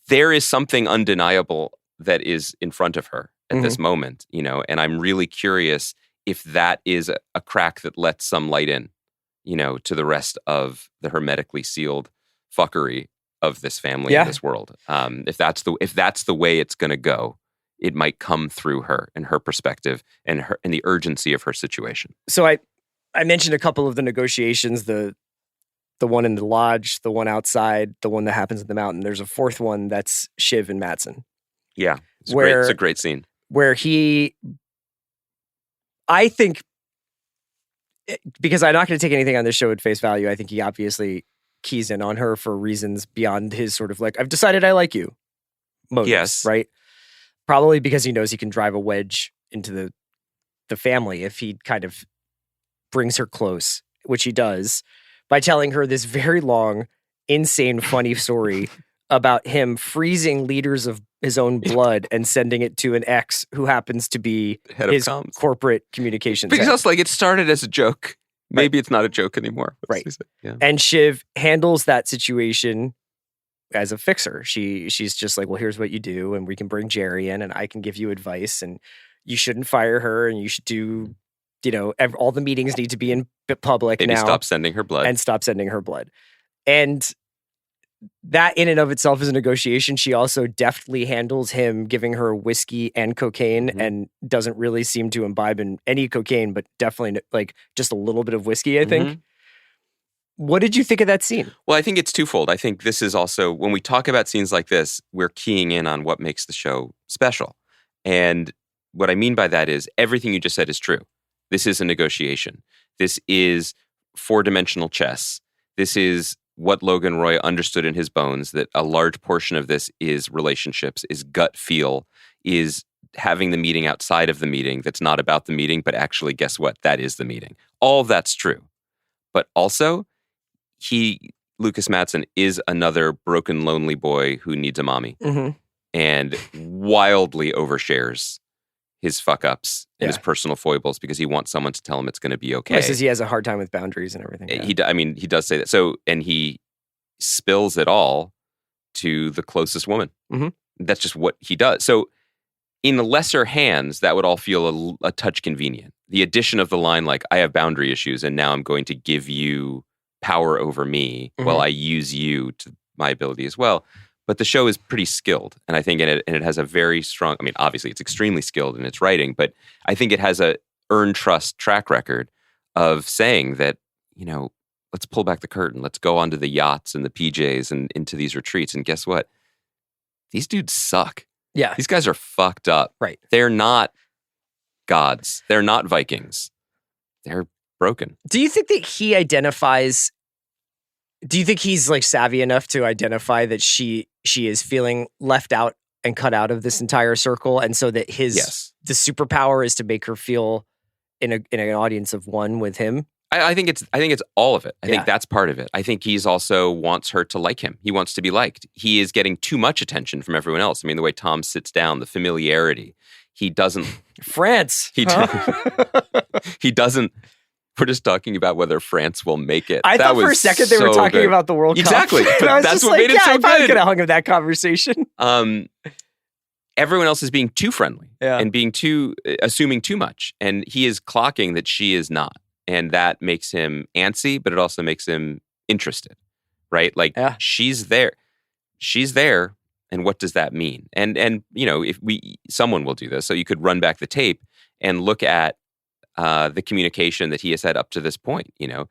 Speaker 5: there is something undeniable that is in front of her at this moment, and I'm really curious if that is a crack that lets some light in, to the rest of the hermetically sealed fuckery of this family and this world. If that's the way it's going to go, it might come through her and her perspective and the urgency of her situation.
Speaker 4: So I mentioned a couple of the negotiations, the one in the lodge, the one outside, the one that happens in the mountain. There's a fourth one that's Shiv and Matson.
Speaker 5: Yeah, it's a great scene.
Speaker 4: Where I think, because I'm not going to take anything on this show at face value, I think he obviously keys in on her for reasons beyond his sort of like, I've decided I like you motives,
Speaker 5: yes.
Speaker 4: Right? Probably because he knows he can drive a wedge into the family if he kind of brings her close, which he does, by telling her this very long, insane, funny story about him freezing liters of his own blood and sending it to an ex who happens to be
Speaker 5: head
Speaker 4: his
Speaker 5: of comms.
Speaker 4: Corporate communications
Speaker 5: because
Speaker 4: head.
Speaker 5: it's like it started as a joke. Maybe it's not a joke anymore.
Speaker 4: Right.
Speaker 5: Yeah.
Speaker 4: And Shiv handles that situation as a fixer. She's just like, well, here's what you do, and we can bring Jerry in, and I can give you advice, and you shouldn't fire her, and you should do, all the meetings need to be in public
Speaker 5: Maybe
Speaker 4: now.
Speaker 5: Stop sending her blood.
Speaker 4: And that in and of itself is a negotiation. She also deftly handles him giving her whiskey and cocaine and doesn't really seem to imbibe in any cocaine, but definitely like just a little bit of whiskey, I think. What did you think of that scene?
Speaker 5: Well, I think it's twofold. I think this is also, when we talk about scenes like this, we're keying in on what makes the show special. And what I mean by that is everything you just said is true. This is a negotiation. This is four-dimensional chess. This is what Logan Roy understood in his bones, that a large portion of this is relationships, is gut feel, is having the meeting outside of the meeting that's not about the meeting, but actually, guess what? That is the meeting. All of that's true. But also, Lukas Matson, is another broken, lonely boy who needs a mommy and wildly overshares his fuck-ups and his personal foibles because he wants someone to tell him it's going to be okay.
Speaker 4: He says he has a hard time with boundaries and everything. Yeah.
Speaker 5: He does say that. So, and he spills it all to the closest woman. That's just what he does. So, in lesser hands, that would all feel a touch convenient. the addition of the line, like, I have boundary issues and now I'm going to give you power over me while I use you to my ability as well. But the show is pretty skilled. And I think it has a very strong, I mean, obviously it's extremely skilled in its writing, but I think it has a earned trust track record of saying that, you know, let's pull back the curtain. Let's go onto the yachts and the PJs and into these retreats. And guess what? These dudes suck.
Speaker 4: Yeah.
Speaker 5: These guys are fucked up.
Speaker 4: Right.
Speaker 5: They're not gods. They're not Vikings. They're broken.
Speaker 4: Do you think that he identifies, do you think he's like savvy enough to identify that she is feeling left out and cut out of this entire circle? And so that the superpower is to make her feel in an audience of one with him?
Speaker 5: I think it's all of it. I think that's part of it. I think he's also wants her to like him. He wants to be liked. He is getting too much attention from everyone else. I mean, the way Tom sits down, the familiarity. He doesn't.
Speaker 4: France.
Speaker 5: He doesn't. We're just talking about whether France will make it.
Speaker 4: I thought for a second they were talking about the World Cup.
Speaker 5: Exactly.
Speaker 4: That's what made it so good. I could have hung of that conversation.
Speaker 5: Everyone else is being too friendly and being assuming too much. And he is clocking that she is not. And that makes him antsy, but it also makes him interested, right? Like she's there. And what does that mean? And you know, someone will do this. So you could run back the tape and look at the communication that he has had up to this point. You know,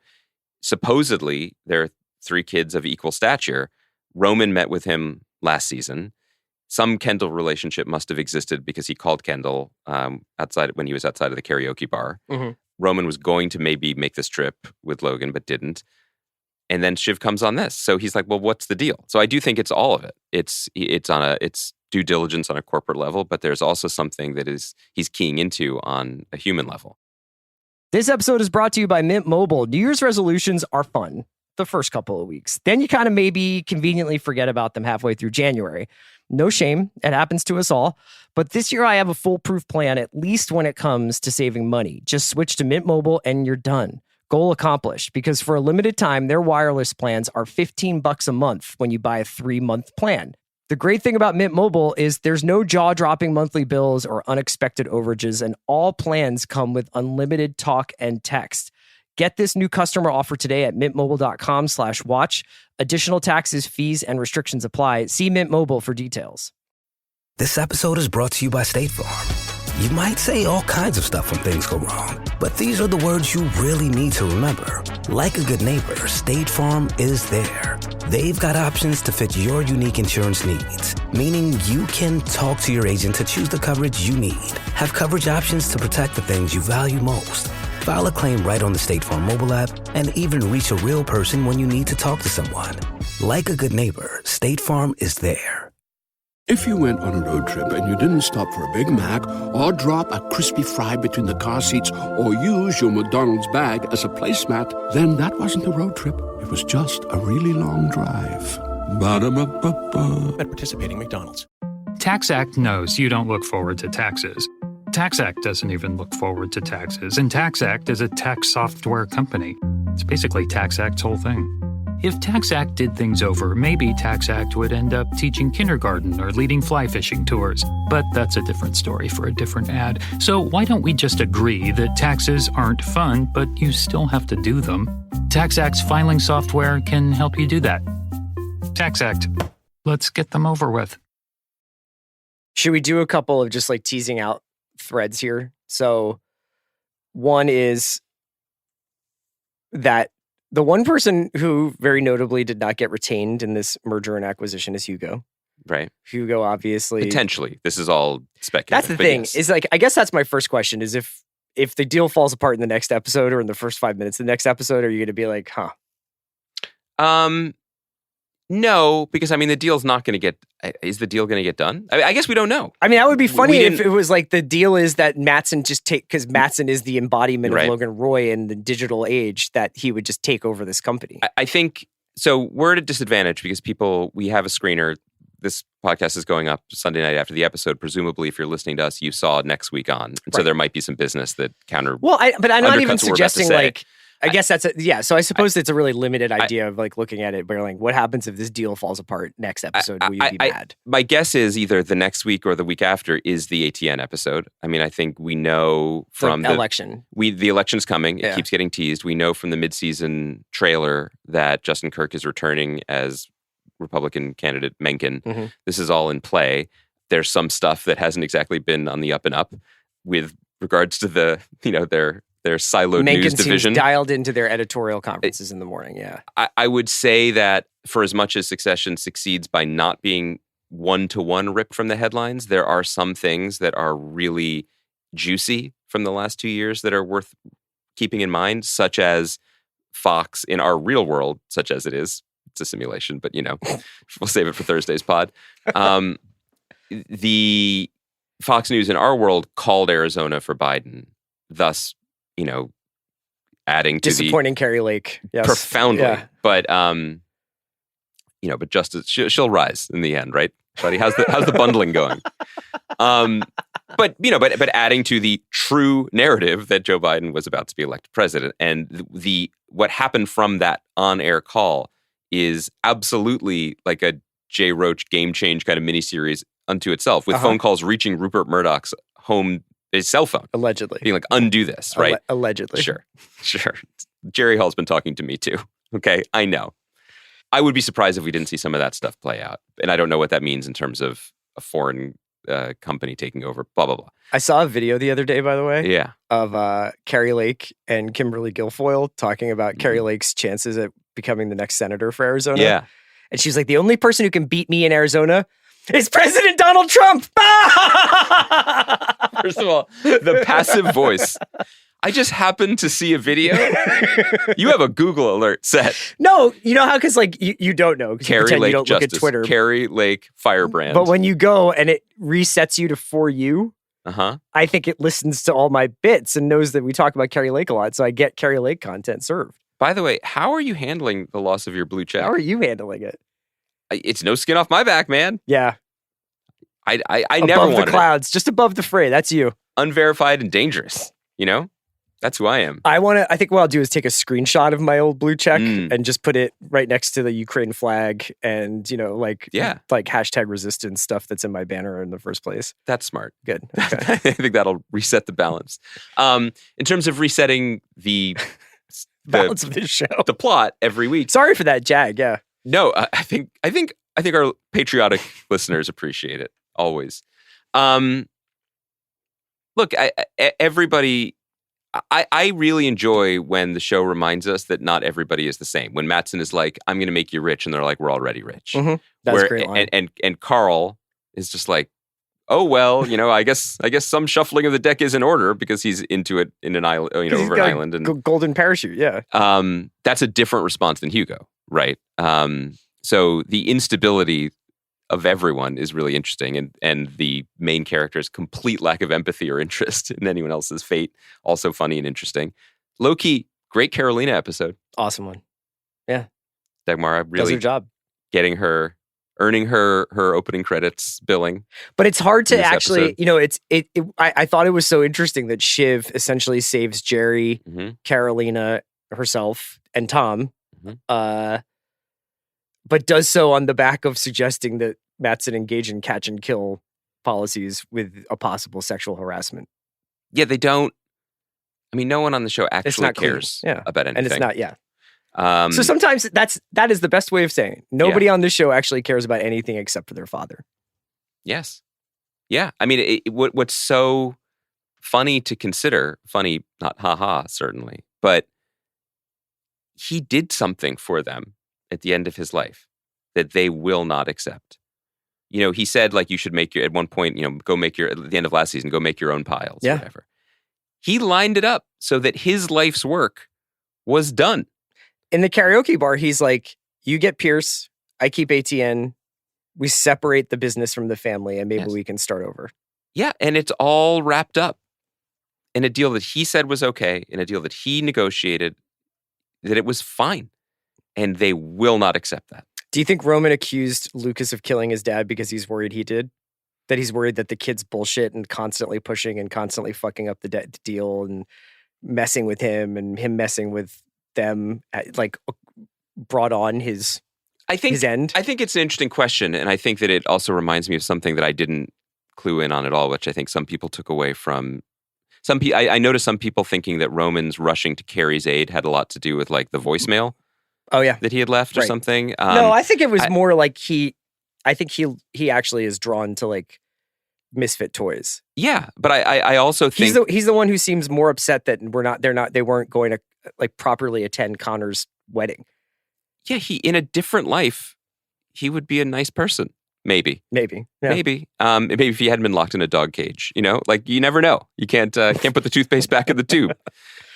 Speaker 5: supposedly there are 3 kids of equal stature. Roman met with him last season. Some Kendall relationship must have existed because he called Kendall outside when he was outside of the karaoke bar. Mm-hmm. Roman was going to maybe make this trip with Logan, but didn't. And then Shiv comes on this. So he's like, well, what's the deal? So I do think it's all of it. It's due diligence on a corporate level, but there's also something that he's keying into on a human level.
Speaker 4: This episode is brought to you by Mint Mobile. New Year's resolutions are fun the first couple of weeks. Then you kind of maybe conveniently forget about them halfway through January. No shame. It happens to us all. But this year I have a foolproof plan, at least when it comes to saving money. Just switch to Mint Mobile and you're done. Goal accomplished, because for a limited time, their wireless plans are $15 a month when you buy a 3-month plan. The great thing about Mint Mobile is there's no jaw-dropping monthly bills or unexpected overages, and all plans come with unlimited talk and text. Get this new customer offer today at mintmobile.com/watch. Additional taxes, fees, and restrictions apply. See Mint Mobile for details.
Speaker 6: This episode is brought to you by State Farm. You might say all kinds of stuff when things go wrong, but these are the words you really need to remember. Like a good neighbor, State Farm is there. They've got options to fit your unique insurance needs, meaning you can talk to your agent to choose the coverage you need. Have coverage options to protect the things you value most. File a claim right on the State Farm mobile app, and even reach a real person when you need to talk to someone. Like a good neighbor, State Farm is there.
Speaker 7: If you went on a road trip and you didn't stop for a Big Mac or drop a crispy fry between the car seats or use your McDonald's bag as a placemat, then that wasn't a road trip. It was just a really long drive. Ba-da-ba-ba-ba.
Speaker 8: At participating McDonald's.
Speaker 9: TaxAct knows you don't look forward to taxes. TaxAct doesn't even look forward to taxes, and TaxAct is a tax software company. It's basically TaxAct's whole thing. If TaxAct did things over, maybe TaxAct would end up teaching kindergarten or leading fly fishing tours. But that's a different story for a different ad. So why don't we just agree that taxes aren't fun, but you still have to do them? TaxAct's filing software can help you do that. TaxAct. Let's get them over with.
Speaker 4: Should we do a couple of just like teasing out threads here? So one is that the one person who very notably did not get retained in this merger and acquisition is Hugo.
Speaker 5: Right.
Speaker 4: Hugo, obviously.
Speaker 5: Potentially. This is all speculative.
Speaker 4: That's the thing. Yes. Is like, I guess that's my first question is if the deal falls apart in the next episode or in the first 5 minutes, the next episode, are you going to be like, huh?
Speaker 5: No, because I mean, the deal's not going to get, is the deal going to get done? I guess we don't know.
Speaker 4: I mean, that would be funny if it was like the deal is that Matson because Matson is the embodiment of Logan Roy in the digital age, that he would just take over this company. I think,
Speaker 5: so we're at a disadvantage because we have a screener. This podcast is going up Sunday night after the episode. Presumably, if you're listening to us, you saw next week on. And so there might be some business that
Speaker 4: Well, but I'm not even suggesting like I guess that's so I suppose it's a really limited idea of like looking at it, but like, what happens if this deal falls apart next episode? Will you be mad?
Speaker 5: My guess is either the next week or the week after is the ATN episode. I mean, I think we know from
Speaker 4: the election.
Speaker 5: The election's coming. It
Speaker 4: Yeah.
Speaker 5: keeps getting teased. We know from the midseason trailer that Justin Kirk is returning as Republican candidate Mencken.
Speaker 4: Mhm.
Speaker 5: This is all in play. There's some stuff that hasn't exactly been on the up and up with regards to the, their siloed
Speaker 4: Mencken
Speaker 5: news
Speaker 4: seems
Speaker 5: division.
Speaker 4: dialed into their editorial conferences in the morning. Yeah.
Speaker 5: I would say that for as much as Succession succeeds by not being one-to-one ripped from the headlines, there are some things that are really juicy from the last 2 years that are worth keeping in mind, such as Fox in our real world, such as it is. It's a simulation, but we'll save it for Thursday's pod. The Fox News in our world called Arizona for Biden, thus, adding to
Speaker 4: Disappointing Carrie Lake. Yes.
Speaker 5: profoundly.
Speaker 4: Yeah.
Speaker 5: But but justice she'll rise in the end, right, buddy? How's the bundling going? But adding to the true narrative that Joe Biden was about to be elected president, and what happened from that on-air call is absolutely like a Jay Roach game change kind of miniseries unto itself, with phone calls reaching Rupert Murdoch's his cell phone,
Speaker 4: Allegedly.
Speaker 5: being like, undo this, right?
Speaker 4: Allegedly.
Speaker 5: Sure. Jerry Hall's been talking to me too. Okay, I know. I would be surprised if we didn't see some of that stuff play out, and I don't know what that means in terms of a foreign company taking over. Blah blah blah.
Speaker 4: I saw a video the other day, by the way,
Speaker 5: Yeah.
Speaker 4: of Carrie Lake and Kimberly Guilfoyle talking about Carrie Lake's chances at becoming the next senator for Arizona.
Speaker 5: Yeah.
Speaker 4: And she's like, the only person who can beat me in Arizona is President Donald Trump.
Speaker 5: First of all, the passive voice. I just happened to see a video. You have a Google alert set.
Speaker 4: No, you know how? Because like you don't know. 'Cause you
Speaker 5: Carrie
Speaker 4: pretend
Speaker 5: Lake
Speaker 4: you don't
Speaker 5: Justice.
Speaker 4: look at Twitter.
Speaker 5: Carrie Lake Firebrand.
Speaker 4: But when you go and it resets you to For You, I think it listens to all my bits and knows that we talk about Carrie Lake a lot. So I get Carrie Lake content served.
Speaker 5: By the way, how are you handling the loss of your blue check?
Speaker 4: How are you handling it?
Speaker 5: It's no skin off my back, man.
Speaker 4: Yeah.
Speaker 5: I
Speaker 4: Above
Speaker 5: never
Speaker 4: the
Speaker 5: wanted
Speaker 4: clouds, just above the fray. That's you.
Speaker 5: unverified and dangerous. That's who I am.
Speaker 4: I think what I'll do is take a screenshot of my old blue check and just put it right next to the Ukraine flag and, like hashtag resistance stuff that's in my banner in the first place.
Speaker 5: That's smart.
Speaker 4: Good.
Speaker 5: Okay. I think that'll reset the balance. In terms of resetting the
Speaker 4: balance of this show,
Speaker 5: the plot every week.
Speaker 4: Sorry for that jag. Yeah.
Speaker 5: No, I think our patriotic listeners appreciate it always. Look, everybody. I really enjoy when the show reminds us that not everybody is the same. When Matson is like, "I'm going to make you rich," and they're like, "We're already rich."
Speaker 4: Mm-hmm. That's a great line.
Speaker 5: And Carl is just like, "Oh well, I guess some shuffling of the deck is in order," because he's into it in an island, over an island, and
Speaker 4: golden parachute. Yeah.
Speaker 5: That's a different response than Hugo, right? So the instability of everyone is really interesting, and the main character's complete lack of empathy or interest in anyone else's fate, also funny and interesting. Low-key, great Carolina episode.
Speaker 4: Awesome one. Yeah.
Speaker 5: Dagmara
Speaker 4: Does
Speaker 5: really
Speaker 4: her job.
Speaker 5: earning her opening credits billing.
Speaker 4: But it's hard to actually,
Speaker 5: episode.
Speaker 4: I thought it was so interesting that Shiv essentially saves Jerry, Carolina herself, and Tom, but does so on the back of suggesting that Matson engage in catch and kill policies with a possible sexual harassment.
Speaker 5: Yeah, they don't. I mean, no one on the show actually
Speaker 4: not clean.
Speaker 5: cares
Speaker 4: Yeah.
Speaker 5: about anything.
Speaker 4: And it's not, so sometimes that is the best way of saying it. Nobody on this show actually cares about anything except for their father.
Speaker 5: Yes. Yeah. I mean, what's so funny to consider, funny, not haha, certainly, but he did something for them at the end of his life that they will not accept. He said, like, you should at one point, go make at the end of last season, go make your own piles, or whatever. He lined it up so that his life's work was done.
Speaker 4: In the karaoke bar, he's like, you get Pierce, I keep ATN, we separate the business from the family, and maybe we can start over.
Speaker 5: Yeah, and it's all wrapped up in a deal that he said was okay, in a deal that he negotiated, that it was fine. And they will not accept that.
Speaker 4: Do you think Roman accused Lucas of killing his dad because he's worried he did? That he's worried that the kid's bullshit and constantly pushing and constantly fucking up the deal and messing with him and him messing with them like brought on his end?
Speaker 5: I think it's an interesting question, and I think that it also reminds me of something that I didn't clue in on at all, which I think some people took away from. I noticed some people thinking that Roman's rushing to Carrie's aid had a lot to do with like the voicemail.
Speaker 4: Oh yeah,
Speaker 5: that he had left or something.
Speaker 4: No, I think it was more like I think he actually is drawn to like misfit toys.
Speaker 5: Yeah, but I also think
Speaker 4: he's the one who seems more upset that they weren't going to like properly attend Connor's wedding.
Speaker 5: Yeah, in a different life, he would be a nice person. Maybe. Yeah. Maybe if he hadn't been locked in a dog cage, like you never know. You can't put the toothpaste back in the tube.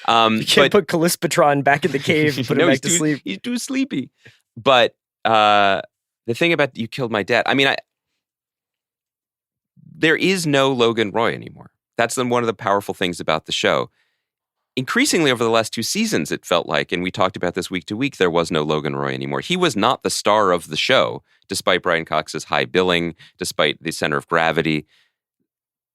Speaker 4: You can't put Calispatron back in the cave and put him back to sleep.
Speaker 5: He's too sleepy. But the thing about You Killed My Dad, there is no Logan Roy anymore. That's one of the powerful things about the show. Increasingly over the last 2 seasons, it felt like, and we talked about this week to week, there was no Logan Roy anymore. He was not the star of the show, despite Brian Cox's high billing, despite the center of gravity.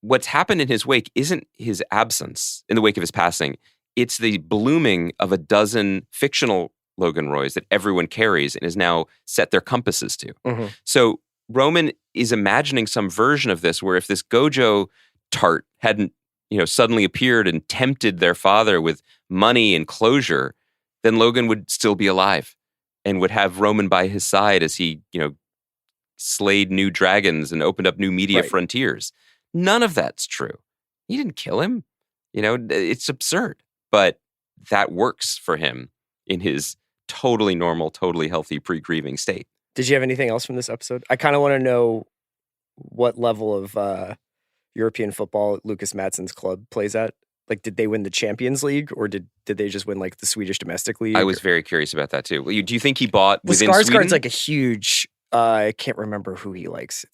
Speaker 5: What's happened in his wake isn't his absence in the wake of his passing. It's the blooming of a dozen fictional Logan Roys that everyone carries and has now set their compasses to. Mm-hmm. So Roman is imagining some version of this where if this Gojo tart hadn't suddenly appeared and tempted their father with money and closure, then Logan would still be alive and would have Roman by his side as he, slayed new dragons and opened up new media frontiers. None of that's true. He didn't kill him. It's absurd, but that works for him in his totally normal, totally healthy pre-grieving state.
Speaker 4: Did you have anything else from this episode? I kind of want to know what level of European football Lukas Matson's club plays at. Like, did they win the Champions League or did they just win like the Swedish domestic league?
Speaker 5: I was very curious about that too. Do you think he bought within
Speaker 4: Skarsgård's
Speaker 5: Sweden?
Speaker 4: like a huge, I can't remember who he likes.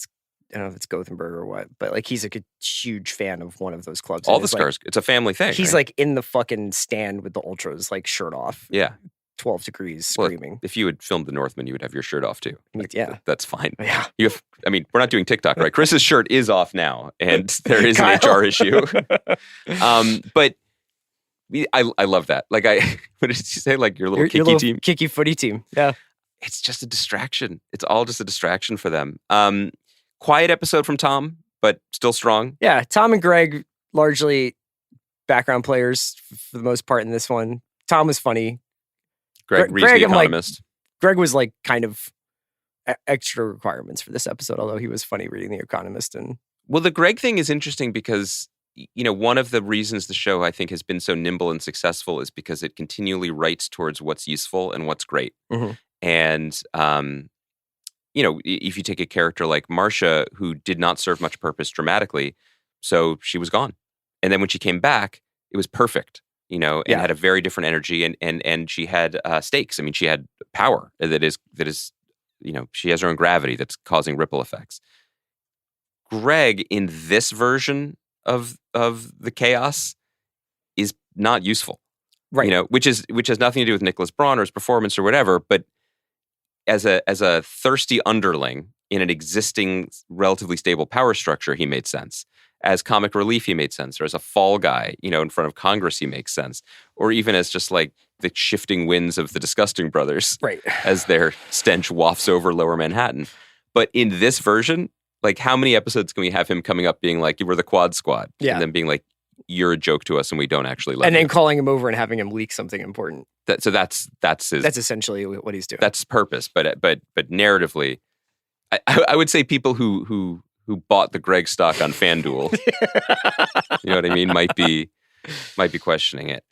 Speaker 4: I don't know if it's Gothenburg or what, but like he's like a huge fan of one of those clubs.
Speaker 5: All the Skarsgård, it's a family thing.
Speaker 4: He's like in the fucking stand with the ultras, like shirt off.
Speaker 5: Yeah.
Speaker 4: 12 degrees screaming.
Speaker 5: Well, if you had filmed The Northman, you would have your shirt off too. That's fine.
Speaker 4: Yeah.
Speaker 5: We're not doing TikTok, right? Chris's shirt is off now, and there is an HR issue. But I love that. Like what did you say? Like your little team?
Speaker 4: Kicky footy team. Yeah.
Speaker 5: It's just a distraction. It's all just a distraction for them. Quiet episode from Tom, but still strong.
Speaker 4: Yeah. Tom and Greg, largely background players for the most part in this one. Tom was funny.
Speaker 5: Greg reads The Economist.
Speaker 4: Greg was like kind of extra requirements for this episode, although he was funny reading The Economist.
Speaker 5: Well, the Greg thing is interesting because, one of the reasons the show I think has been so nimble and successful is because it continually writes towards what's useful and what's great. Mm-hmm. And, if you take a character like Marcia, who did not serve much purpose dramatically, so she was gone. And then when she came back, it was perfect. And had a very different energy and she had stakes. I mean, she had power that is, she has her own gravity that's causing ripple effects. Greg in this version of the chaos is not useful. Right. Which has nothing to do with Nicholas Braun or his performance or whatever, but as a thirsty underling in an existing relatively stable power structure, he made sense. As comic relief, he made sense. Or as a fall guy, in front of Congress, he makes sense. Or even as just like the shifting winds of the Disgusting Brothers, right? As their stench wafts over Lower Manhattan. But in this version, like how many episodes can we have him coming up being like, you were the Quad Squad? Yeah. And then being like, you're a joke to us and we don't actually love you.
Speaker 4: And then calling him over and having him leak something important.
Speaker 5: That's his...
Speaker 4: That's essentially what he's doing.
Speaker 5: That's purpose. But narratively, I would say people who bought the Greg stock on FanDuel, you know what I mean, might be questioning it.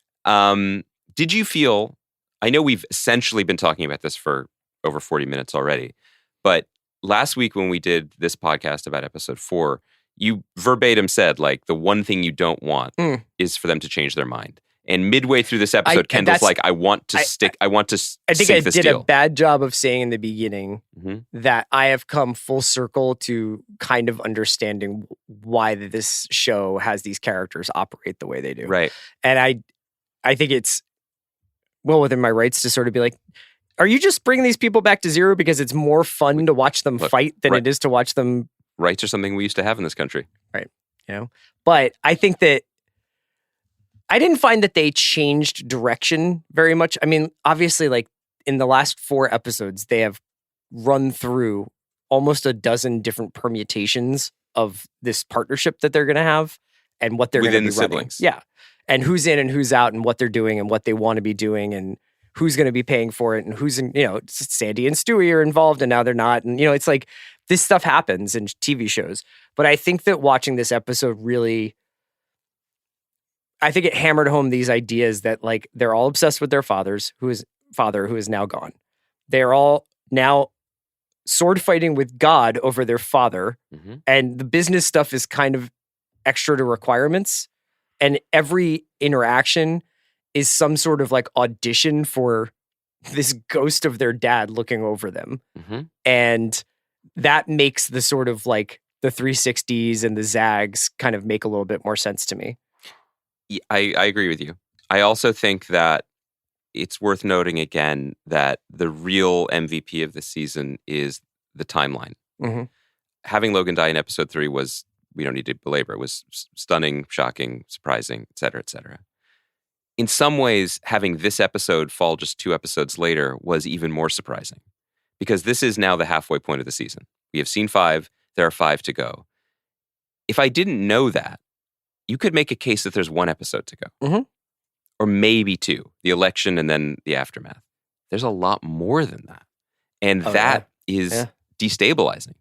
Speaker 5: Did you feel, I know we've essentially been talking about this for over 40 minutes already, but last week when we did this podcast about episode 4, you verbatim said like the one thing you don't want is for them to change their mind. And midway through this episode, Kendall's like, I think
Speaker 4: I did a bad job of saying in the beginning that I have come full circle to kind of understanding why this show has these characters operate the way they do.
Speaker 5: Right.
Speaker 4: And I think it's well within my rights to sort of be like, are you just bringing these people back to zero because it's more fun to watch them fight than it is to watch them?
Speaker 5: Rights are something we used to have in this country.
Speaker 4: Right. But I think that I didn't find that they changed direction very much. I mean, obviously, like in the last 4 episodes, they have run through almost a dozen different permutations of this partnership that they're going to have and what they're going to be
Speaker 5: within the
Speaker 4: running.
Speaker 5: siblings.
Speaker 4: Yeah. And who's in and who's out and what they're doing and what they want to be doing and who's going to be paying for it and who's in, Sandy and Stewie are involved and now they're not. And, it's like this stuff happens in TV shows. But I think that watching this episode really, I think it hammered home these ideas that like they're all obsessed with their father who is now gone. They're all now sword fighting with God over their father.
Speaker 5: Mm-hmm.
Speaker 4: And the business stuff is kind of extra to requirements. And every interaction is some sort of like audition for this ghost of their dad looking over them.
Speaker 5: Mm-hmm.
Speaker 4: And that makes the sort of like the 360s and the zags kind of make a little bit more sense to me.
Speaker 5: Yeah, I agree with you. I also think that it's worth noting again that the real MVP of the season is the timeline.
Speaker 4: Mm-hmm.
Speaker 5: Having Logan die in episode 3 was, we don't need to belabor, it was stunning, shocking, surprising, et cetera, et cetera. In some ways, having this episode fall just 2 episodes later was even more surprising because this is now the halfway point of the season. We have seen 5, there are 5 to go. If I didn't know that, you could make a case that there's 1 episode to go.
Speaker 4: Mm-hmm.
Speaker 5: Or maybe 2, the election and then the aftermath. There's a lot more than that. And that is destabilizing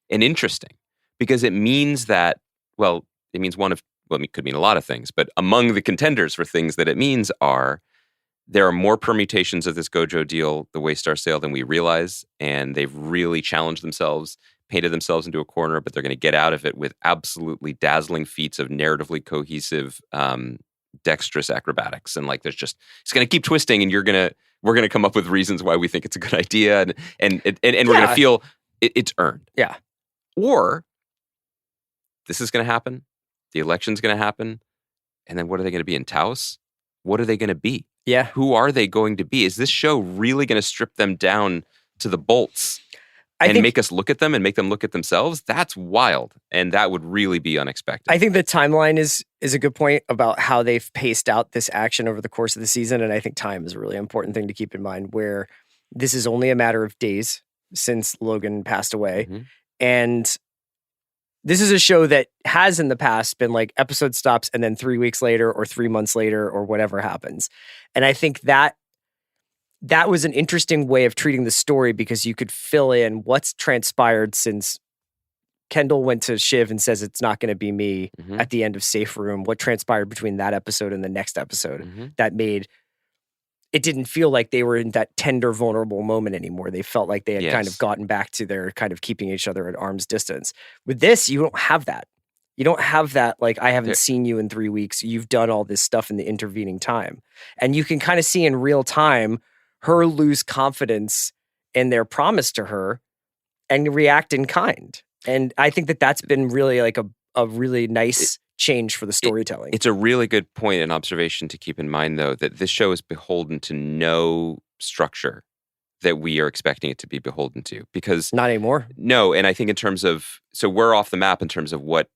Speaker 5: and interesting because it means that, well, it means it could mean a lot of things, but among the contenders for things that it means are there are more permutations of this Gojo deal, the Waystar sale, than we realize. And they've really challenged themselves, painted themselves into a corner, but they're going to get out of it with absolutely dazzling feats of narratively cohesive, dexterous acrobatics. And like, it's going to keep twisting and we're going to come up with reasons why we think it's a good idea. And we're going to feel it's earned.
Speaker 4: Yeah.
Speaker 5: Or this is going to happen. The election's going to happen. And then what are they going to be in Taos? What are they going to be?
Speaker 4: Yeah.
Speaker 5: Who are they going to be? Is this show really going to strip them down to the bolts and make us look at them and make them look at themselves? That's wild. And that would really be unexpected.
Speaker 4: I think the timeline is a good point about how they've paced out this action over the course of the season. And I think time is a really important thing to keep in mind where this is only a matter of days since Logan passed away.
Speaker 5: Mm-hmm.
Speaker 4: And this is a show that has in the past been like episode stops and then 3 weeks later or 3 months later or whatever happens. And I think that was an interesting way of treating the story because you could fill in what's transpired since Kendall went to Shiv and says it's not going to be me at the end of Safe Room, what transpired between that episode and the next episode that made it didn't feel like they were in that tender, vulnerable moment anymore. They felt like they had kind of gotten back to their kind of keeping each other at arm's distance. With this, you don't have that. You don't have that, like, I haven't seen you in 3 weeks. You've done all this stuff in the intervening time. And you can kind of see in real time her lose confidence in their promise to her and react in kind. And I think that that's been really like a really nice change for the storytelling.
Speaker 5: It's a really good point and observation to keep in mind, though, that this show is beholden to no structure that we are expecting it to be beholden to. Because
Speaker 4: not anymore.
Speaker 5: No, and I think in terms of, so we're off the map in terms of what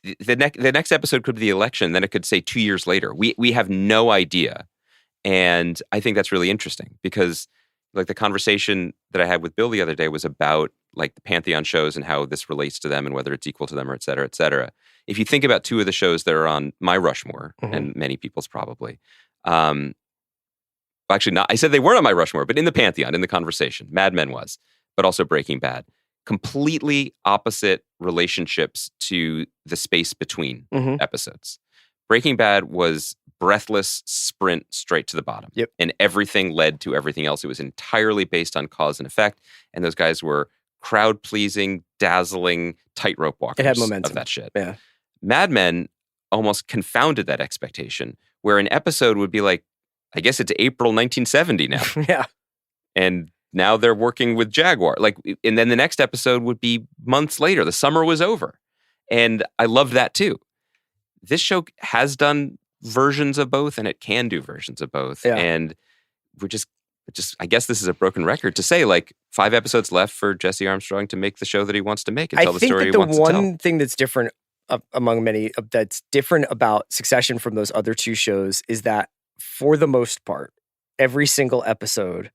Speaker 5: the next episode could be the election, then it could say 2 years later. We have no idea. And I think that's really interesting because like the conversation that I had with Bill the other day was about like the Pantheon shows and how this relates to them and whether it's equal to them or et cetera, et cetera. If you think about 2 of the shows that are on my Rushmore and many people's probably, actually not, I said they weren't on my Rushmore, but in the Pantheon, in the conversation, Mad Men was, but also Breaking Bad. Completely opposite relationships to the space between episodes. Breaking Bad was breathless sprint straight to the bottom.
Speaker 4: Yep.
Speaker 5: And everything led to everything else. It was entirely based on cause and effect. And those guys were crowd-pleasing, dazzling, tightrope walkers
Speaker 4: it had momentum.
Speaker 5: Of that shit.
Speaker 4: Yeah.
Speaker 5: Mad Men almost confounded that expectation, where an episode would be like, I guess it's April 1970 now.
Speaker 4: Yeah.
Speaker 5: And now they're working with Jaguar. And then the next episode would be months later. The summer was over. And I love that too. This show has done versions of both and it can do versions of both.
Speaker 4: Yeah.
Speaker 5: And we're just, I guess this is a broken record to say, like 5 episodes left for Jesse Armstrong to make the show that he wants to make and tell the story he wants to tell.
Speaker 4: I think the one thing that's different among many, that's different about Succession from those other two shows is that for the most part, every single episode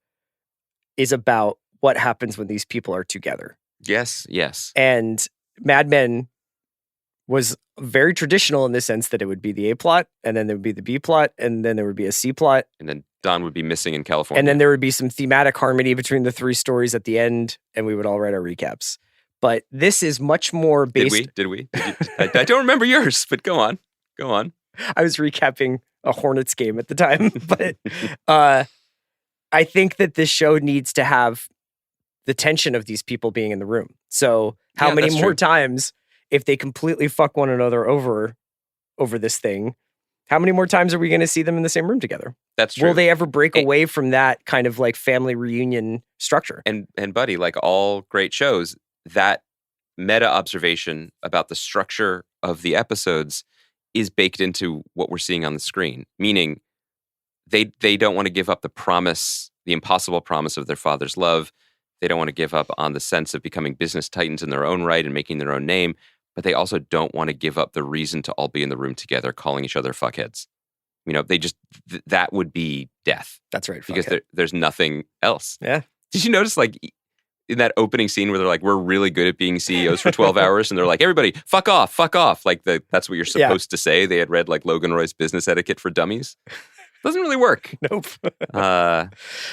Speaker 4: is about what happens when these people are together.
Speaker 5: Yes.
Speaker 4: And Mad Men was very traditional in the sense that it would be the A plot, and then there would be the B plot, and then there would be a C plot.
Speaker 5: And then Don would be missing in California.
Speaker 4: And then there would be some thematic harmony between the three stories at the end, and we would all write our recaps. But this is much more based...
Speaker 5: Did we? I don't remember yours, but go on.
Speaker 4: I was recapping a Hornets game at the time. But I think that this show needs to have the tension of these people being in the room. So how many more times, if they completely fuck one another over this thing, how many more times are we going to see them in the same room together?
Speaker 5: That's true.
Speaker 4: Will they ever break away from that kind of like family reunion structure?
Speaker 5: And buddy, like all great shows, that meta observation about the structure of the episodes is baked into what we're seeing on the screen. Meaning, they don't want to give up the promise, the impossible promise of their father's love. They don't want to give up on the sense of becoming business titans in their own right and making their own name. But they also don't want to give up the reason to all be in the room together, calling each other fuckheads. You know, they just, that would be death.
Speaker 4: That's right.
Speaker 5: Because there's nothing else.
Speaker 4: Yeah.
Speaker 5: Did you notice, like, in that opening scene where they're like, we're really good at being CEOs for 12 hours, and they're like, everybody, fuck off. Like, that's what you're supposed to say. They had read, like, Logan Roy's Business Etiquette for Dummies. Doesn't really work.
Speaker 4: Nope. But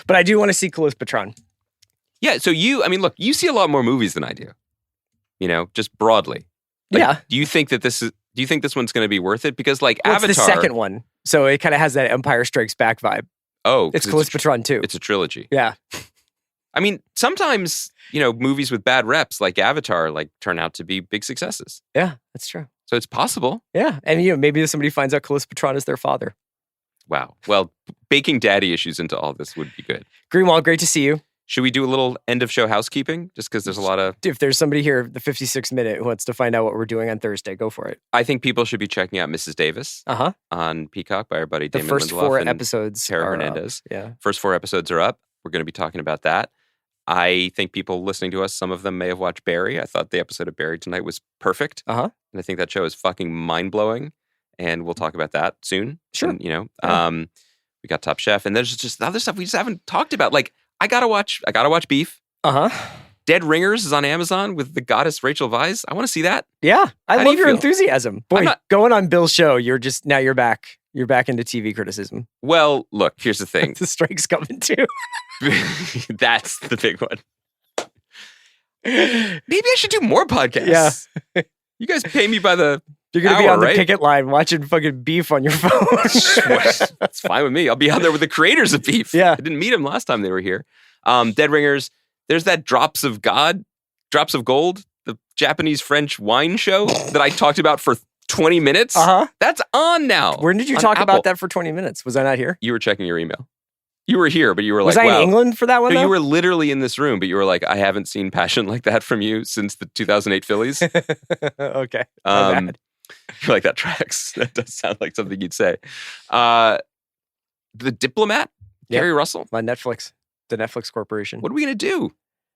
Speaker 4: I do want to see Close Patron.
Speaker 5: Yeah, so look, you see a lot more movies than I do. You know, just broadly. Like, do you think this one's going to be worth it? Because Avatar,
Speaker 4: it's the second one, so it kind of has that Empire Strikes Back vibe.
Speaker 5: Oh,
Speaker 4: it's Close Patron too.
Speaker 5: It's a trilogy.
Speaker 4: Yeah.
Speaker 5: I mean, sometimes movies with bad reps like Avatar turn out to be big successes.
Speaker 4: Yeah, that's true.
Speaker 5: So it's possible.
Speaker 4: Yeah, and maybe somebody finds out Close Patron is their father.
Speaker 5: Wow. Well, baking daddy issues into all this would be good.
Speaker 4: Greenwald, great to see you.
Speaker 5: Should we do a little end of show housekeeping? Just because there's a lot of...
Speaker 4: If there's somebody here, the 56th minute, who wants to find out what we're doing on Thursday, go for it.
Speaker 5: I think people should be checking out Mrs. Davis on Peacock by our buddy Damon Lindelof.
Speaker 4: The first 4 episodes
Speaker 5: Tara
Speaker 4: are
Speaker 5: Hernandez.
Speaker 4: Up. Yeah.
Speaker 5: First 4 episodes are up. We're going to be talking about that. I think people listening to us, some of them may have watched Barry. I thought the episode of Barry tonight was perfect. And I think that show is fucking mind-blowing. And we'll talk about that soon.
Speaker 4: Sure.
Speaker 5: And, we got Top Chef. And there's just other stuff we just haven't talked about. I gotta watch Beef. Dead Ringers is on Amazon with the goddess Rachel Weisz. I want to see that.
Speaker 4: Yeah, I love your
Speaker 5: feel?
Speaker 4: enthusiasm. Boy, going on Bill's show, you're back. You're back into TV criticism.
Speaker 5: Well, look, here's the thing.
Speaker 4: The strike's coming too.
Speaker 5: That's the big one. Maybe I should do more podcasts.
Speaker 4: Yeah.
Speaker 5: You guys pay me by the
Speaker 4: You're going to be on the picket line watching fucking Beef on your phone.
Speaker 5: That's fine with me. I'll be out there with the creators of Beef.
Speaker 4: Yeah.
Speaker 5: I didn't meet them last time they were here. Dead Ringers. There's that Drops of Gold, the Japanese-French wine show that I talked about for 20 minutes. That's on now.
Speaker 4: When did you talk about that for 20 minutes? Was I not here?
Speaker 5: You were checking your email. You were here, but you were
Speaker 4: was I in England for that one?
Speaker 5: No, you were literally in this room, but you were like, I haven't seen passion like that from you since the 2008 Phillies.
Speaker 4: Okay.
Speaker 5: You're like, that tracks. That does sound like something you'd say. The Diplomat, Gary Russell.
Speaker 4: On Netflix, the Netflix Corporation.
Speaker 5: What are we going to do?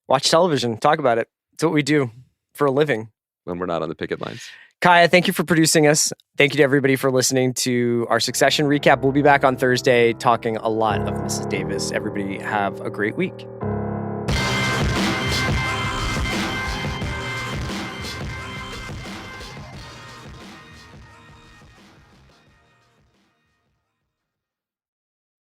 Speaker 4: Watch television, talk about it. It's what we do for a living.
Speaker 5: When we're not on the picket lines.
Speaker 4: Kaya, thank you for producing us. Thank you to everybody for listening to our Succession recap. We'll be back on Thursday talking a lot of Mrs. Davis. Everybody have a great week.